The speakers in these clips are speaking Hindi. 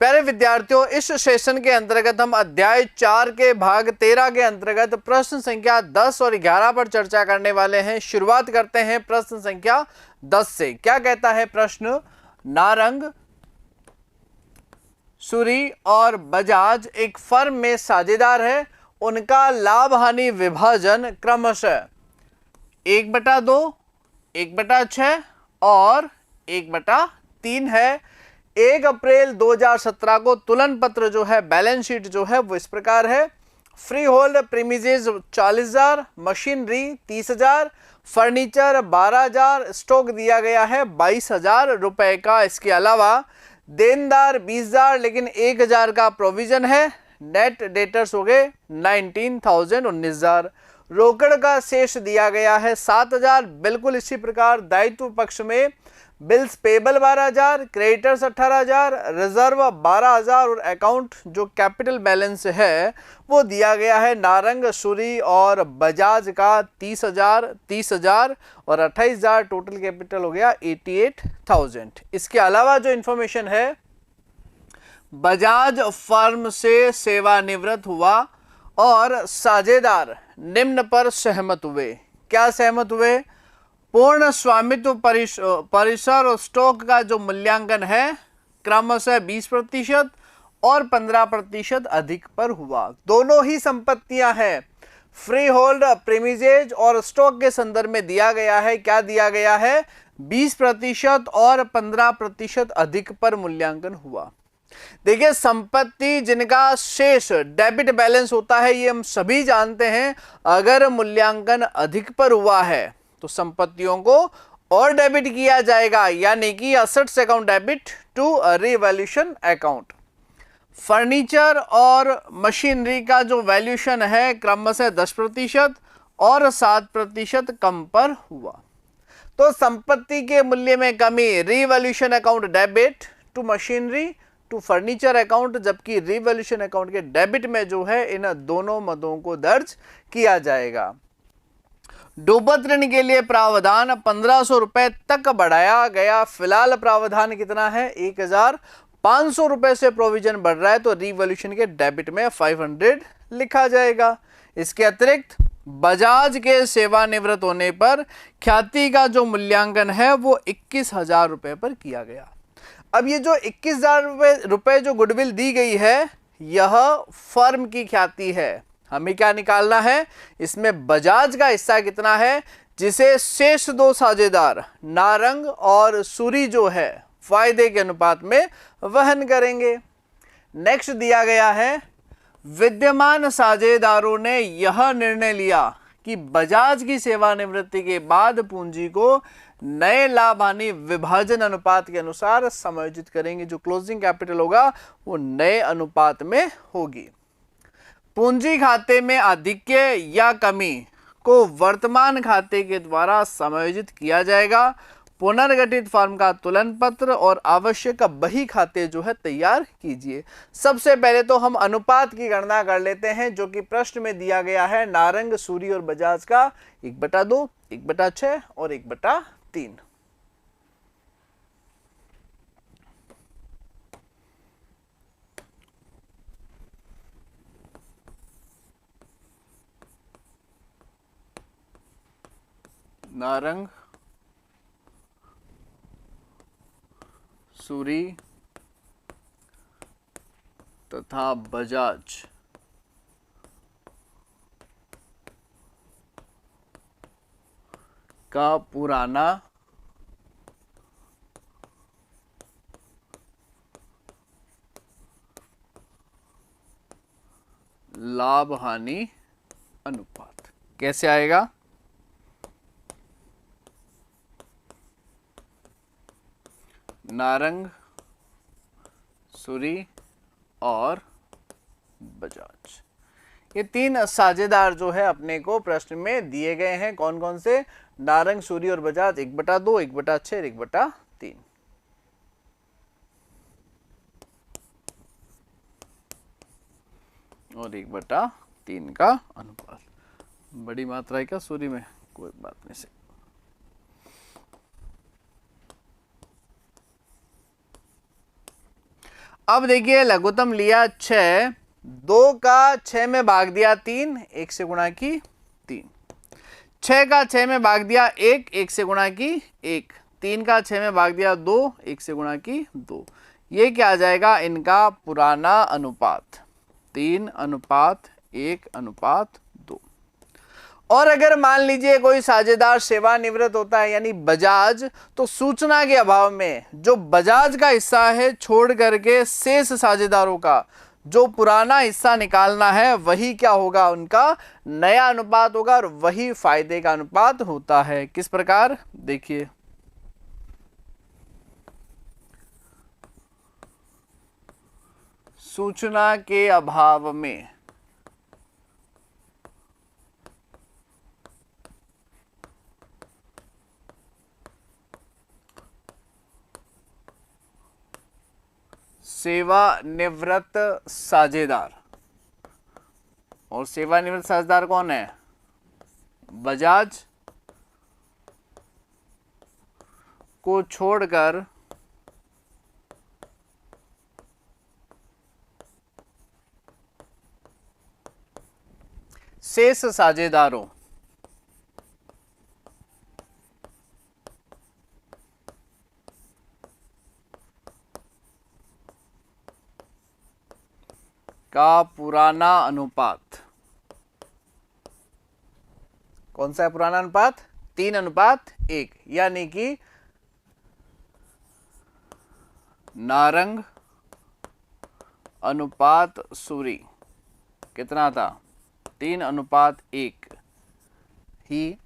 प्यारे विद्यार्थियों, इस सेशन के अंतर्गत हम अध्याय 4 के भाग 13 के अंतर्गत प्रश्न संख्या 10 और 11 पर चर्चा करने वाले हैं। शुरुआत करते हैं प्रश्न संख्या 10 से। क्या कहता है प्रश्न? नारंग, सूरी और बजाज एक फर्म में साझेदार है। उनका लाभ हानि विभाजन क्रमशः 1/2, 1/6 और 1/3 है। 1 अप्रैल 2017 को तुलन पत्र जो है, बैलेंस शीट जो है वो इस प्रकार है। Free hold premises 40,000, machinery 30,000, furniture 12,000, stock दिया गया है 22,000 रुपए का। इसके अलावा देनदार 20,000 लेकिन 1,000 का प्रोविजन है। नेट डेटर्स हो गए 19,000 19,000। रोकड़ का शेष दिया गया है 7,000। बिल्कुल इसी प्रकार दायित्व पक्ष में बिल्स पेबल 12,000, क्रेडिटर्स 18,000, रिजर्व 12,000 और अकाउंट जो कैपिटल बैलेंस है वो दिया गया है नारंग, सूरी और बजाज का 30,000 और 28,000। टोटल कैपिटल हो गया 88,000। इसके अलावा जो इंफॉर्मेशन है, बजाज फर्म से सेवानिवृत्त हुआ और साझेदार निम्न पर सहमत हुए। क्या सहमत हुए? पूर्ण स्वामित्व परिसर और स्टॉक का जो मूल्यांकन है क्रमशः 20% और 15% अधिक पर हुआ। दोनों ही संपत्तियां हैं। फ्री होल्ड प्रीमिसेस और स्टॉक के संदर्भ में दिया गया है। क्या दिया गया है? 20% और 15% अधिक पर मूल्यांकन हुआ। देखिए, संपत्ति जिनका शेष डेबिट बैलेंस होता है ये हम सभी जानते हैं। अगर मूल्यांकन अधिक पर हुआ है तो संपत्तियों को और डेबिट किया जाएगा, यानी कि assets account debit to revaluation account. Furniture और मशीनरी का जो वैल्यूएशन है क्रमशः 10% और 7% कम पर हुआ। तो संपत्ति के मूल्य में कमी, revaluation account debit to machinery to furniture account, जबकि रिवैल्यूएशन अकाउंट के डेबिट में जो है इन दोनों मदों को दर्ज किया जाएगा। डूबत ऋण के लिए प्रावधान 1,500 रुपए तक बढ़ाया गया। फिलहाल प्रावधान कितना है? 1,500 रुपए से प्रोविजन बढ़ रहा है तो रिवॉल्यूशन के डेबिट में 500 लिखा जाएगा। इसके अतिरिक्त बजाज के सेवानिवृत्त होने पर ख्याति का जो मूल्यांकन है वो 21,000 रुपए पर किया गया। अब ये जो 21,000 रुपए जो गुडविल दी गई है यह फर्म की ख्याति है। हमें क्या निकालना है? इसमें बजाज का हिस्सा कितना है, जिसे शेष दो साझेदार नारंग और सूरी जो है फायदे के अनुपात में वहन करेंगे। नेक्स्ट दिया गया है, विद्यमान साझेदारों ने यह निर्णय लिया कि बजाज की सेवानिवृत्ति के बाद पूंजी को नए लाभ हानि विभाजन अनुपात के अनुसार समायोजित करेंगे। जो क्लोजिंग कैपिटल होगा वो नए अनुपात में होगी। पूंजी खाते में आधिक्य या कमी को वर्तमान खाते के द्वारा समायोजित किया जाएगा। पुनर्गठित फर्म का तुलन पत्र और आवश्यक बही खाते जो है तैयार कीजिए। सबसे पहले तो हम अनुपात की गणना कर लेते हैं जो कि प्रश्न में दिया गया है। नारंग, सूरी और बजाज का 1/2, 1/6 और 1/3। नारंग, सूरी तथा बजाज का पुराना लाभ हानि अनुपात कैसे आएगा? नारंग, सूरी और बजाज, ये तीन साझेदार जो है अपने को प्रश्न में दिए गए हैं। कौन कौन से? नारंग, सूरी और बजाज 1/2, 1/6 और 1/3। और 1/3 का अनुपात। बड़ी मात्रा है क्या सूरी में? कोई बात नहीं से। अब देखिए लघुत्तम लिया 6, 2 का 6 में भाग दिया 3, 1 से गुणा की 3, 6 का 6 में भाग दिया 1, 1 से गुणा की 1, 3 का 6 में भाग दिया 2, 1 से गुणा की 2। ये क्या आ जाएगा इनका पुराना अनुपात, 3:1:2। और अगर मान लीजिए कोई साझेदार सेवानिवृत्त होता है यानी बजाज, तो सूचना के अभाव में जो बजाज का हिस्सा है छोड़ करके शेष साझेदारों का जो पुराना हिस्सा निकालना है वही क्या होगा, उनका नया अनुपात होगा और वही फायदे का अनुपात होता है। किस प्रकार देखिए, सूचना के अभाव में सेवानिवृत्त साझेदार, और सेवानिवृत्त साझेदार कौन है, बजाज को छोड़कर शेष साझेदारों का पुराना अनुपात, कौन सा है पुराना अनुपात, 3:1, यानी कि नारंग अनुपात सूरी कितना था, 3:1 ही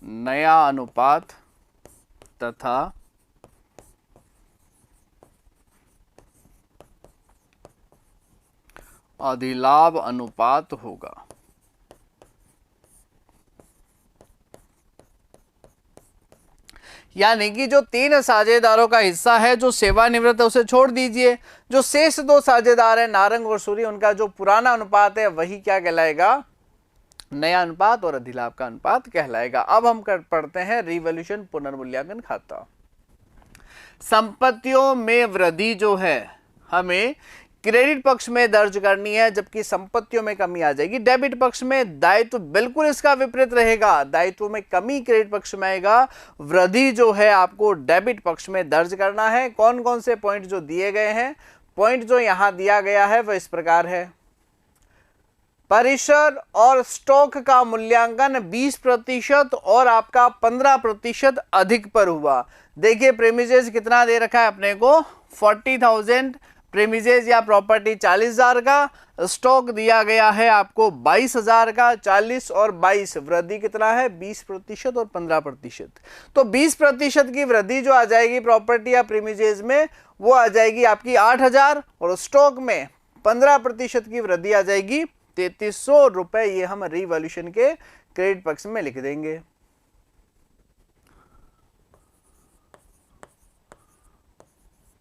नया अनुपात तथा अधिलाभ अनुपात होगा। यानी कि जो 3 साझेदारों का हिस्सा है जो सेवानिवृत्त है उसे छोड़ दीजिए, जो शेष 2 साझेदार है नारंग और सूरी, उनका जो पुराना अनुपात है वही क्या कहलाएगा, नया अनुपात और अधिलाभ का अनुपात कहलाएगा। अब हम पढ़ते हैं रिवॉल्यूशन पुनर्मूल्यांकन खाता। संपत्तियों में वृद्धि जो है हमें क्रेडिट पक्ष में दर्ज करनी है, जबकि संपत्तियों में कमी आ जाएगी डेबिट पक्ष में। दायित्व बिल्कुल इसका विपरीत रहेगा, दायित्व में कमी क्रेडिट पक्ष में आएगा, वृद्धि जो है आपको डेबिट पक्ष में दर्ज करना है। कौन कौन से पॉइंट जो दिए गए हैं, पॉइंट जो यहां दिया गया है वह इस प्रकार है, परिसर और स्टॉक का मूल्यांकन 20% और आपका 15% अधिक पर हुआ। देखिए प्रेमिजेज कितना दे रखा है अपने को, 40,000 प्रेमिजेज या प्रॉपर्टी 40,000 का, स्टॉक दिया गया है आपको 22,000 का, 40 और 22 वृद्धि कितना है 20% और 15%। तो 20% की वृद्धि जो आ जाएगी प्रॉपर्टी या प्रेमिजेज में वो आ जाएगी आपकी 8,000, और स्टॉक में 15% की वृद्धि आ जाएगी 3,300 रुपए। ये हम रिवॉल्यूशन के क्रेडिट पक्ष में लिख देंगे।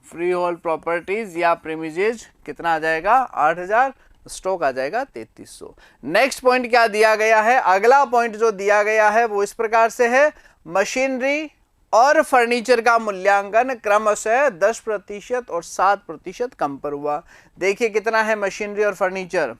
फ्री होल्ड प्रॉपर्टीज या प्रीमिजेज कितना आ जाएगा 8,000, स्टॉक आ जाएगा 3,300। नेक्स्ट पॉइंट क्या दिया गया है, अगला पॉइंट जो दिया गया है वो इस प्रकार से है, मशीनरी और फर्नीचर का मूल्यांकन क्रमशः 10% और 7% कम पर हुआ। देखिए कितना है मशीनरी और फर्नीचर,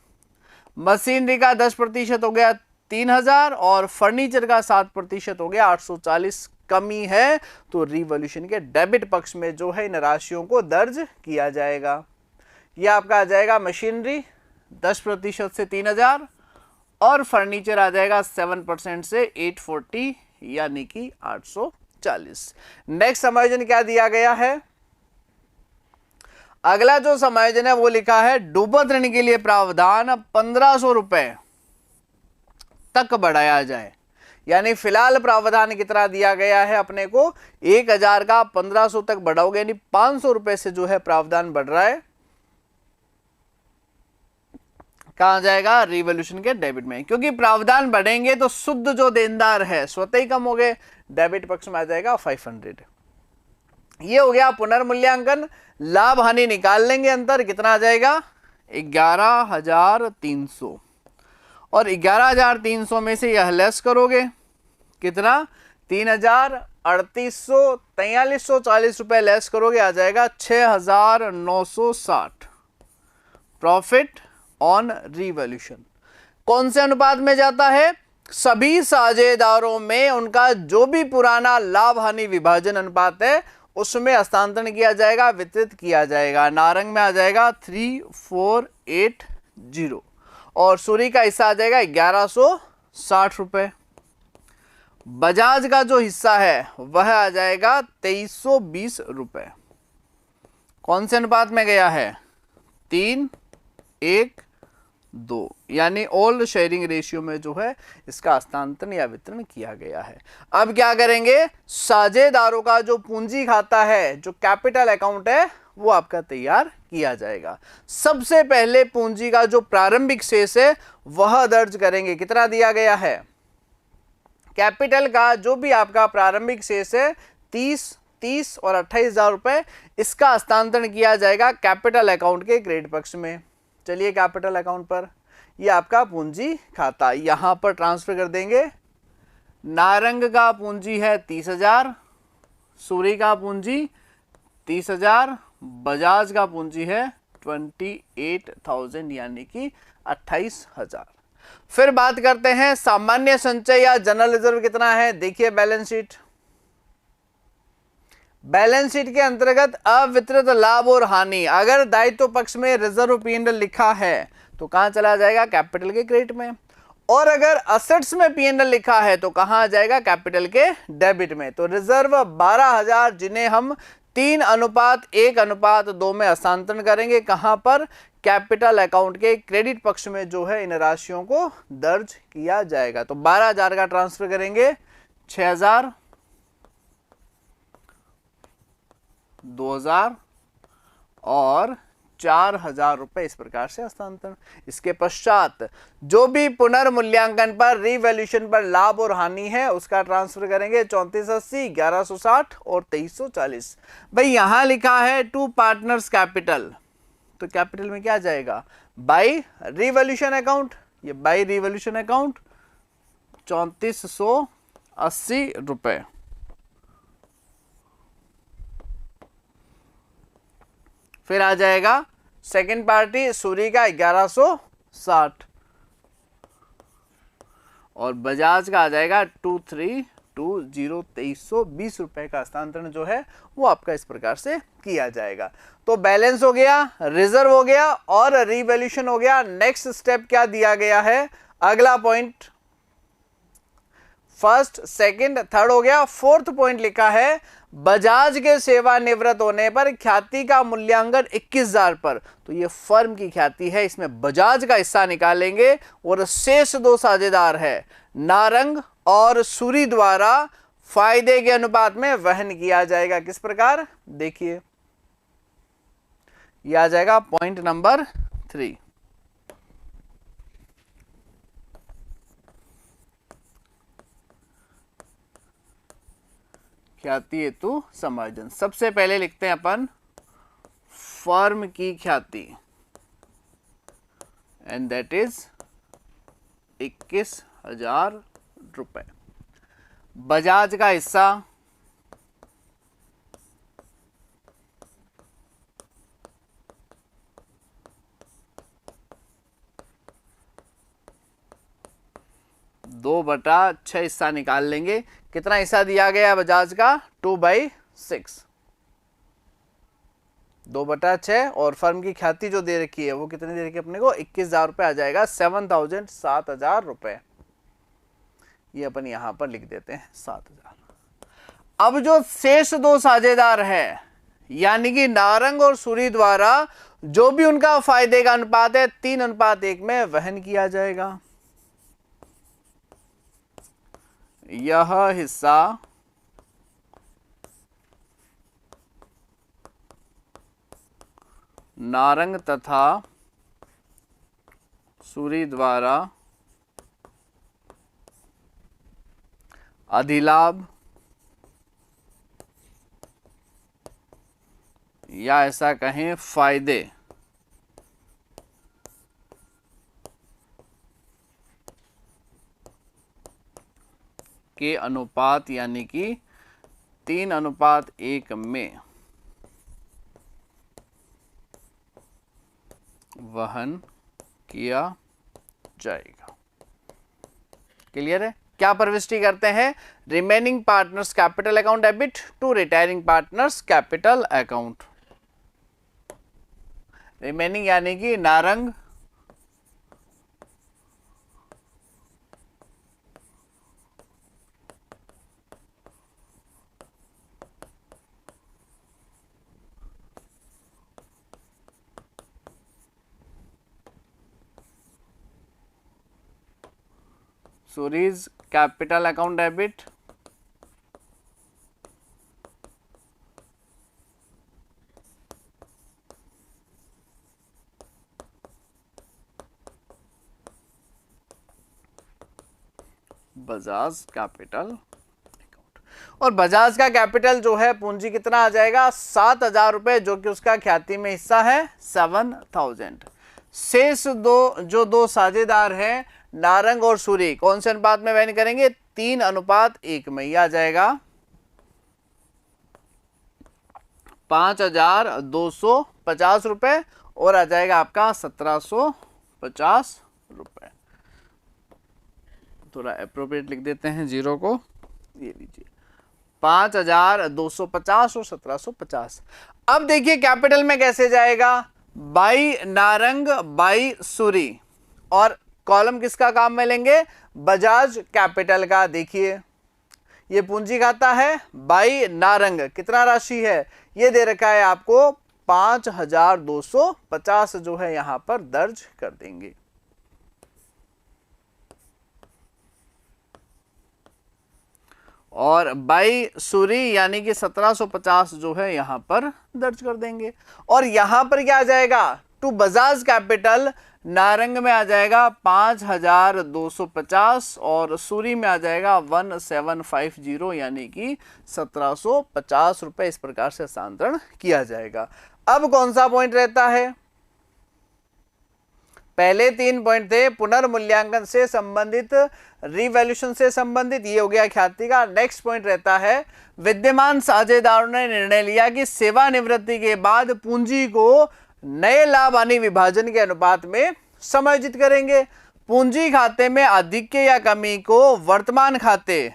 मशीनरी का 10% हो गया 3,000 और फर्नीचर का 7% हो गया 840 कमी है। तो रिवॉल्यूशन के डेबिट पक्ष में जो है इन राशियों को दर्ज किया जाएगा। यह आपका आ जाएगा मशीनरी 10% से 3,000 और फर्नीचर आ जाएगा 7% से 840 यानी कि 840। नेक्स्ट समायोजन क्या दिया गया है, अगला जो समायोजन है वो लिखा है डूबत ऋण के लिए प्रावधान 1,500 रुपए तक बढ़ाया जाए। यानी फिलहाल प्रावधान कितना दिया गया है अपने को 1,000 का 1,500 तक बढ़ाओगे, यानी 500 रुपए से जो है प्रावधान बढ़ रहा है, कहां जाएगा रिवॉल्यूशन के डेबिट में। क्योंकि प्रावधान बढ़ेंगे तो शुद्ध जो देनदार है स्वतः ही कम हो गए, डेबिट पक्ष में आ जाएगा 500। ये हो गया पुनर्मूल्यांकन। लाभ हानि निकाल लेंगे, अंतर कितना आ जाएगा 11,300 और 11,300 में से यह लेस करोगे कितना 3,000, 3,800, 4,340 रुपए लेस करोगे आ जाएगा 6,960 प्रॉफिट ऑन रिवॉल्यूशन। कौन से अनुपात में जाता है? सभी साझेदारों में उनका जो भी पुराना लाभ हानि विभाजन अनुपात है उसमें हस्तांतरण किया जाएगा, वितरित किया जाएगा। नारंग में आ जाएगा 3,480 और सूरी का हिस्सा आ जाएगा 1,160 रुपए। बजाज का जो हिस्सा है वह आ जाएगा 2,320 रुपए। कौन से अनुपात में गया है? 3:1:2 यानी ओल्ड शेयरिंग रेशियो में जो है इसका हस्तांतरण या वितरण किया गया है। अब क्या करेंगे? साझेदारों का जो पूंजी खाता है, जो कैपिटल अकाउंट है, वो आपका तैयार किया जाएगा। सबसे पहले पूंजी का जो प्रारंभिक शेष है वह दर्ज करेंगे। कितना दिया गया है? कैपिटल का जो भी आपका प्रारंभिक शेष है 30 और 28,000 रुपए, इसका हस्तांतरण किया जाएगा कैपिटल अकाउंट के क्रेडिट पक्ष में। चलिए कैपिटल अकाउंट पर, ये आपका पूंजी खाता यहां पर ट्रांसफर कर देंगे। नारंग का पूंजी है 30,000, सूरी का पूंजी 30,000, बजाज का पूंजी है 28,000 यानी कि 28,000। फिर बात करते हैं सामान्य संचय या जनरल रिजर्व कितना है। देखिए बैलेंस शीट, बैलेंस शीट के अंतर्गत अवितरित लाभ और हानि, अगर दायित्व पक्ष में रिजर्व P&L लिखा है तो कहां चला जाएगा? कैपिटल के क्रेडिट में। और अगर असेट्स में P&L लिखा है तो कहां आ जाएगा? कैपिटल के डेबिट में। तो रिजर्व 12,000 जिन्हें हम 3:1:2 में हस्तांतरण करेंगे, कहां पर? कैपिटल अकाउंट के क्रेडिट पक्ष में जो है इन राशियों को दर्ज किया जाएगा। तो 12,000 का ट्रांसफर करेंगे, 6,000, 2,000 और 4,000 रुपए, इस प्रकार से हस्तांतरण। इसके पश्चात जो भी पुनर्मूल्यांकन पर, रिवैल्यूएशन पर लाभ और हानि है उसका ट्रांसफर करेंगे, 3480, 1160 और 2340। भाई यहां लिखा है टू पार्टनर्स कैपिटल, तो कैपिटल में क्या जाएगा? By revolution account. ये बाई रिवॉल्यूशन अकाउंट 3480 रुपए। फिर आ जाएगा सेकेंड पार्टी सूरी का 1160 और बजाज का आ जाएगा 2320, 2320 रुपए का हस्तांतरण जो है वो आपका इस प्रकार से किया जाएगा। तो बैलेंस हो गया, रिजर्व हो गया और रिवैल्यूएशन हो गया। नेक्स्ट स्टेप क्या दिया गया है? अगला पॉइंट, फर्स्ट, सेकंड, थर्ड हो गया। फोर्थ पॉइंट लिखा है बजाज के सेवानिवृत्त होने पर ख्याति का मूल्यांकन 21,000 पर। तो ये फर्म की ख्याति है, इसमें बजाज का हिस्सा निकालेंगे और शेष दो साझेदार है नारंग और सूरी द्वारा फायदे के अनुपात में वहन किया जाएगा। किस प्रकार? देखिए यह आ जाएगा पॉइंट नंबर 3। ख्याति हेतु समायोजन। सबसे पहले लिखते हैं अपन फर्म की ख्याति एंड दैट इज 21,000 रुपए। बजाज का हिस्सा दो बटा 6 हिस्सा निकाल लेंगे। कितना हिस्सा दिया गया है बजाज का? 2/6, 2/6। और फर्म की ख्याति जो दे रखी है वो कितनी दे रखी है अपने को? 21,000 रुपए आ जाएगा, 7,000 रुपए। ये अपन यहां पर लिख देते हैं 7,000। अब जो शेष दो साझेदार है यानी कि नारंग और सूरी द्वारा जो भी उनका फायदे का अनुपात है 3:1 में वहन किया जाएगा। यह हिस्सा नारंग तथा सूरी द्वारा अधिलाभ या ऐसा कहें फायदे के अनुपात यानी कि 3:1 में वहन किया जाएगा। क्लियर है? क्या प्रविष्टि करते हैं? Remaining partners capital account debit to retiring partners capital account. Remaining यानी कि Narang Suri's capital account debit Bajaj capital account. और बजाज का कैपिटल जो है पूंजी कितना आ जाएगा? 7,000 रुपए, जो कि उसका ख्याति में हिस्सा है 7,000। शेष दो साझेदार हैं नारंग और सूरी, कौन से अनुपात में वहन करेंगे? 3:1 में। यह आ जाएगा 5,250 रुपए और आ जाएगा आपका 1,750 रुपए। थोड़ा अप्रोप्रिएट लिख देते हैं जीरो को, ये लीजिए 5,250 और 1,750। अब देखिए कैपिटल में कैसे जाएगा? बाई नारंग बाई सूरी, और कॉलम किसका काम में लेंगे? बजाज कैपिटल का। देखिए ये पूंजी खाता है बाई नारंग, कितना राशि है? ये दे रखा है आपको 5,250 जो है यहां पर दर्ज कर देंगे। और बाई सूरी यानी कि 1,750 जो है यहां पर दर्ज कर देंगे। और यहां पर क्या आ जाएगा? टू बजाज कैपिटल नारंग में आ जाएगा 5,250 और सूरी में आ जाएगा 1,750 यानी कि 1,750 रुपए। इस प्रकार से हस्तांतरण किया जाएगा। अब कौन सा पॉइंट रहता है? पहले 3 पॉइंट थे पुनर्मूल्यांकन से संबंधित, रिवैल्यूएशन से संबंधित, ये हो गया ख्याति का। नेक्स्ट पॉइंट रहता है विद्यमान साझेदारों ने निर्णय लिया कि सेवानिवृत्ति के बाद पूंजी को नए लाभ हानि विभाजन के अनुपात में समायोजित करेंगे। पूंजी खाते में अधिक्य या कमी को वर्तमान खाते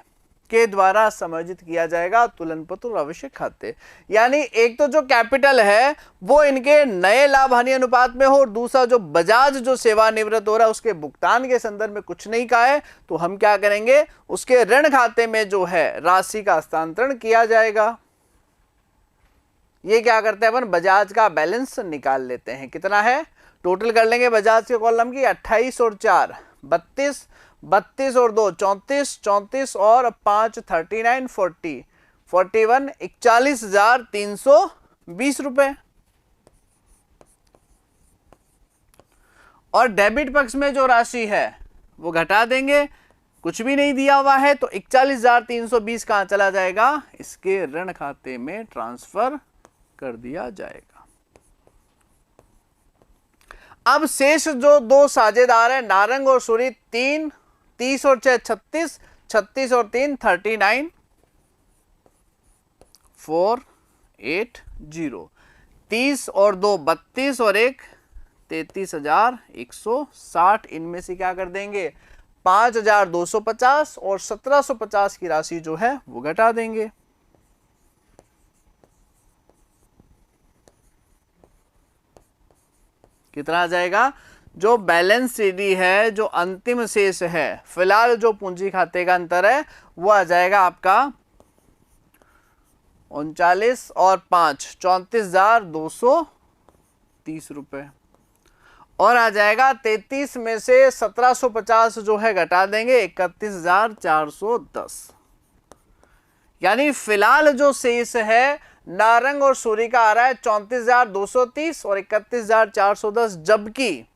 के द्वारा समायोजित किया जाएगा, तुलन पत्र और आवश्यक खाते। यानी एक तो जो कैपिटल है वो इनके नए लाभ हानि अनुपात में हो, और दूसरा जो बजाज जो सेवानिवृत्त हो रहा है उसके भुगतान के संदर्भ में कुछ नहीं कहा है, तो हम क्या करेंगे? उसके ऋण खाते में जो है राशि का हस्तांतरण किया जाएगा। ये क्या करते हैं अपन? बजाज का बैलेंस निकाल लेते हैं। कितना है? टोटल कर लेंगे बजाज के कॉलम की 28 और 4 32, 32 और 2 34, 34 और 5 39 40 41 41,320 रुपए। और डेबिट पक्ष में जो राशि है वो घटा देंगे, कुछ भी नहीं दिया हुआ है तो 41,320 कहां चला जाएगा? इसके ऋण खाते में ट्रांसफर कर दिया जाएगा। अब शेष जो दो साझेदार है नारंग और सूरी, 30 और 6 36, 36 और 3 39 480, 30 और 2 32 और 1 33,160। इनमें से क्या कर देंगे? 5,250 और 1,750 की राशि जो है वो घटा देंगे। कितना आ जाएगा? जो बैलेंस सीडी है, जो अंतिम शेष है, फिलहाल जो पूंजी खाते का अंतर है वो आ जाएगा आपका 39 और 5 34,230 रुपए। और आ जाएगा 33 में से 1,750 जो है घटा देंगे 31,410। यानी फिलहाल जो शेष है नारंग और सूरी का आ रहा है 34,230 और 31,410, जबकि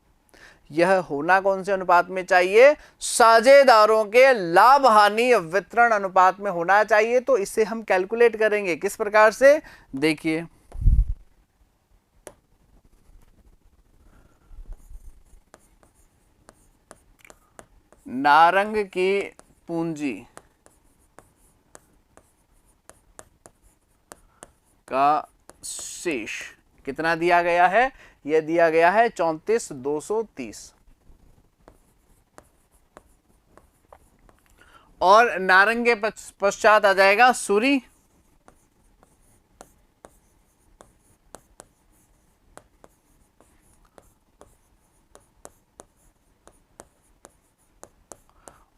यह होना कौन से अनुपात में चाहिए? साझेदारों के लाभ हानि वितरण अनुपात में होना चाहिए। तो इसे हम कैलकुलेट करेंगे किस प्रकार से? देखिए नारंग की पूंजी का शेष कितना दिया गया है? यह दिया गया है 34,230। और नारंग के पश्चात आ जाएगा सूरी,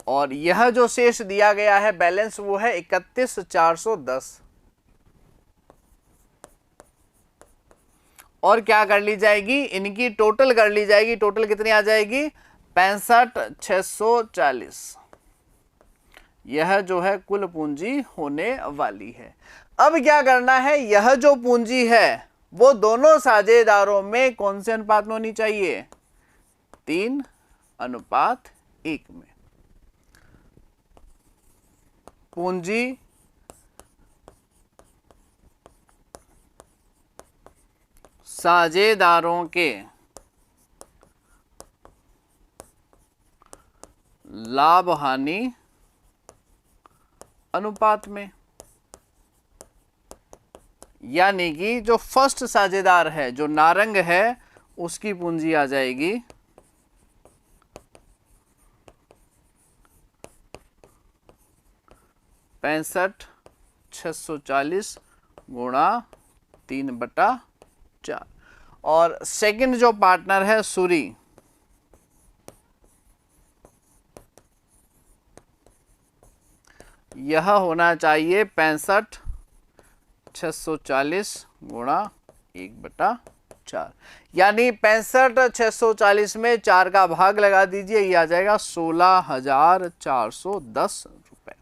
और यह जो शेष दिया गया है बैलेंस वो है 31,410। और क्या कर ली जाएगी? इनकी टोटल कर ली जाएगी। टोटल कितनी आ जाएगी? 65,640। यह जो है कुल पूंजी होने वाली है। अब क्या करना है? यह जो पूंजी है वो दोनों साझेदारों में कौन से अनुपात में होनी चाहिए? 3:1 में। पूंजी साझेदारों के लाभ हानि अनुपात में, यानी कि जो फर्स्ट साझेदार है, जो नारंग है, उसकी पूंजी आ जाएगी 65,640 गुणा 3/4। और सेकंड जो पार्टनर है सूरी, यह होना चाहिए 65,640 गुणा 1/4, यानी 65,640 में 4 का भाग लगा दीजिए, ये आ जाएगा 16,410 रुपए।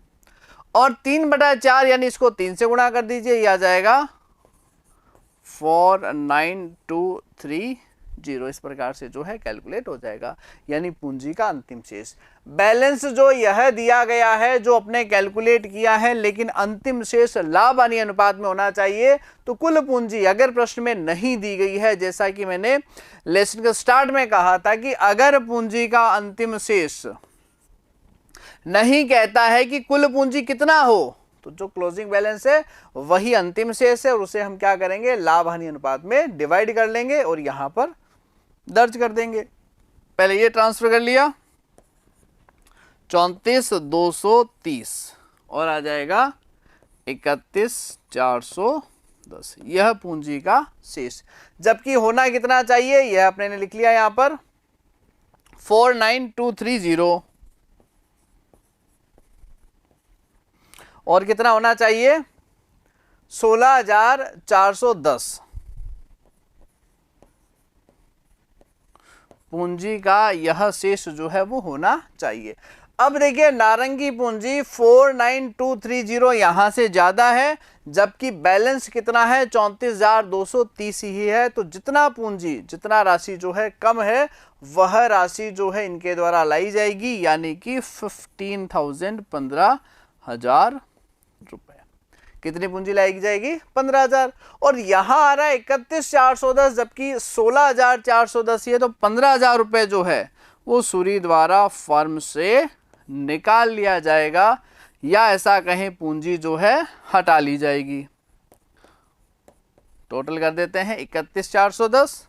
और 3/4 यानी इसको 3 से गुणा कर दीजिए, ये आ जाएगा 49230। इस प्रकार से जो है कैलकुलेट हो जाएगा, यानी पूंजी का अंतिम शेष। बैलेंस जो यह दिया गया है, जो अपने कैलकुलेट किया है, लेकिन अंतिम शेष लाभ हानि अनुपात में होना चाहिए। तो कुल पूंजी अगर प्रश्न में नहीं दी गई है, जैसा कि मैंने लेसन के स्टार्ट में कहा था कि अगर पूंजी का अंतिम शेष नहीं कहता है कि कुल पूंजी कितना हो, तो जो क्लोजिंग बैलेंस है वही अंतिम शेष है, और उसे हम क्या करेंगे? लाभ हानि अनुपात में डिवाइड कर लेंगे और यहां पर दर्ज कर देंगे। पहले ये ट्रांसफर कर लिया 34,230 और आ जाएगा 31,410, यह पूंजी का शेष। जबकि होना कितना चाहिए? यह अपने ने लिख लिया यहां पर 49,230, और कितना होना चाहिए? 16,410 पूंजी का यह शेष जो है वो होना चाहिए। अब देखिए, नारंगी पूंजी 49,230 यहां से ज्यादा है, जबकि बैलेंस कितना है? 34,230 ही है। तो जितना पूंजी, जितना राशि जो है कम है, वह राशि जो है इनके द्वारा लाई जाएगी, यानी कि 15,000 15,000 रुपए। कितनी पूंजी लाई जाएगी? 15,000। और यहां आ रहा है 31,410, जबकि 16,410 है, तो 15,000 रुपए जो है वो सूरी द्वारा फर्म से निकाल लिया जाएगा, या ऐसा कहें पूंजी जो है हटा ली जाएगी। टोटल कर देते हैं 31,410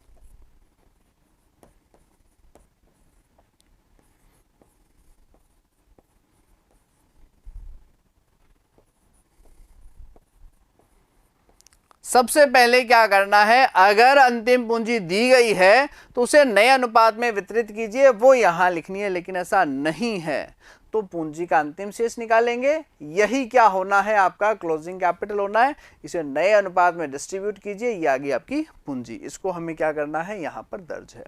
सबसे पहले क्या करना है? अगर अंतिम पूंजी दी गई है तो उसे नए अनुपात में वितरित कीजिए, वो यहां लिखनी है, लेकिन ऐसा नहीं है तो पूंजी का अंतिम शेष निकालेंगे। यही क्या होना है? आपका क्लोजिंग कैपिटल होना है। इसे नए अनुपात में डिस्ट्रीब्यूट कीजिए, ये आ गई आपकी पूंजी। इसको हमें क्या करना है? यहां पर दर्ज है।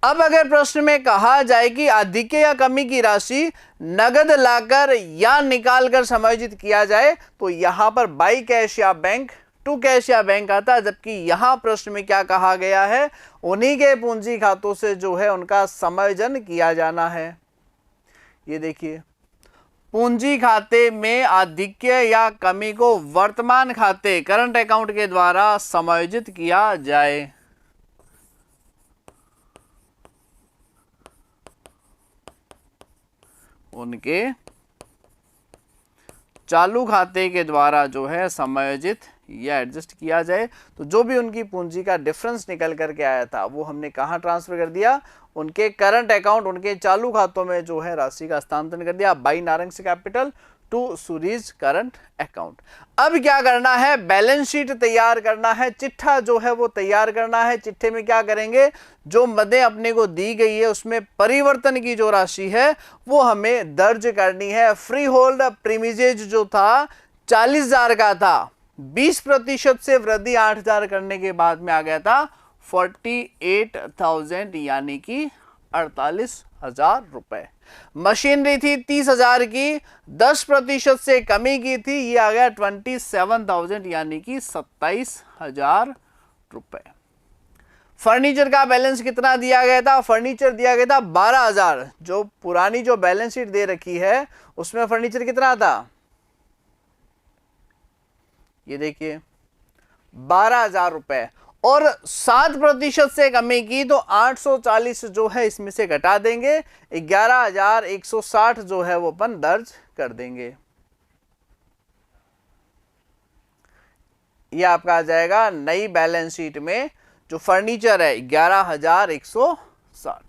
अब अगर प्रश्न में कहा जाए कि अधिक्य या कमी की राशि नगद लाकर या निकालकर समायोजित किया जाए, तो यहां पर बाई कैश या बैंक, टू कैश या बैंक आता है। जबकि यहां प्रश्न में क्या कहा गया है? उन्हीं के पूंजी खातों से जो है उनका समायोजन किया जाना है। ये देखिए, पूंजी खाते में अधिक्य या कमी को वर्तमान खाते, करंट अकाउंट के द्वारा समायोजित किया जाए। उनके चालू खाते के द्वारा जो है समायोजित ये एडजस्ट किया जाए तो जो भी उनकी पूंजी का डिफरेंस निकल करके आया था वो हमने कहाँ ट्रांसफर कर दिया, उनके करंट अकाउंट, उनके चालू खातों में जो है राशि का हस्तांतरण कर दिया by Narang capital to Suri's current account. अब क्या करना है, बैलेंस शीट तैयार करना है, चिट्ठा जो है वो तैयार करना है। चिट्ठे में क्या करेंगे, जो मदें अपने को दी गई है उसमें परिवर्तन की जो राशि है वो हमें दर्ज करनी है। फ्री होल्ड प्रीमिजेज जो था 40,000 का था, 20% से वृद्धि 8,000 करने के बाद में आ गया था 48,000 यानी कि 48,000 रुपए। मशीनरी थी 30,000 की, 10% से कमी की थी, ये आ गया 27,000 यानी कि 27,000 रुपए। फर्नीचर का बैलेंस कितना दिया गया था, फर्नीचर दिया गया था 12,000। जो पुरानी जो बैलेंस शीट दे रखी है उसमें फर्नीचर कितना था, ये देखिए 12,000 रुपए, और 7% से कमी की तो 840 जो है इसमें से घटा देंगे, 11,160 जो है वो अपन दर्ज कर देंगे। ये आपका आ जाएगा नई बैलेंस शीट में जो फर्नीचर है 11,160।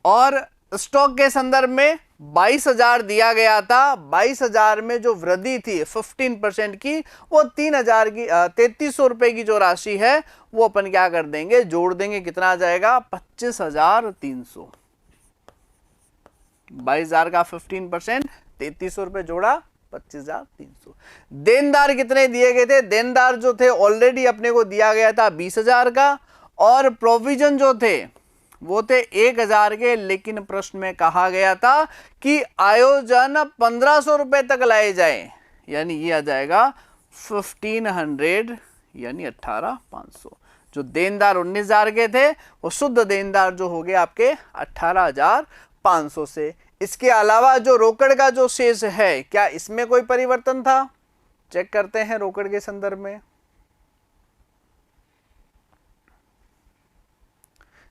और स्टॉक के संदर्भ में 22,000 दिया गया था, 22,000 में जो वृद्धि थी 15% की, वो 3,000 की 3,300 रुपए की जो राशि है वो अपन क्या कर देंगे, जोड़ देंगे। कितना आ जाएगा, 25,300। 22,000 का 15%, 3,300 रुपए जोड़ा, 25,300। देनदार कितने दिए गए थे, देनदार जो थे ऑलरेडी अपने को दिया गया था 20,000 का, और प्रोविजन जो थे वो थे 1,000 के, लेकिन प्रश्न में कहा गया था कि आयोजन 1,500 रुपए तक लाए जाए, यानी ये आ जाएगा 1,500 यानी 18,500। जो देनदार 19,000 के थे वो शुद्ध देनदार जो हो गए आपके 18,500 से। इसके अलावा जो रोकड़ का जो शेष है, क्या इसमें कोई परिवर्तन था, चेक करते हैं रोकड़ के संदर्भ में।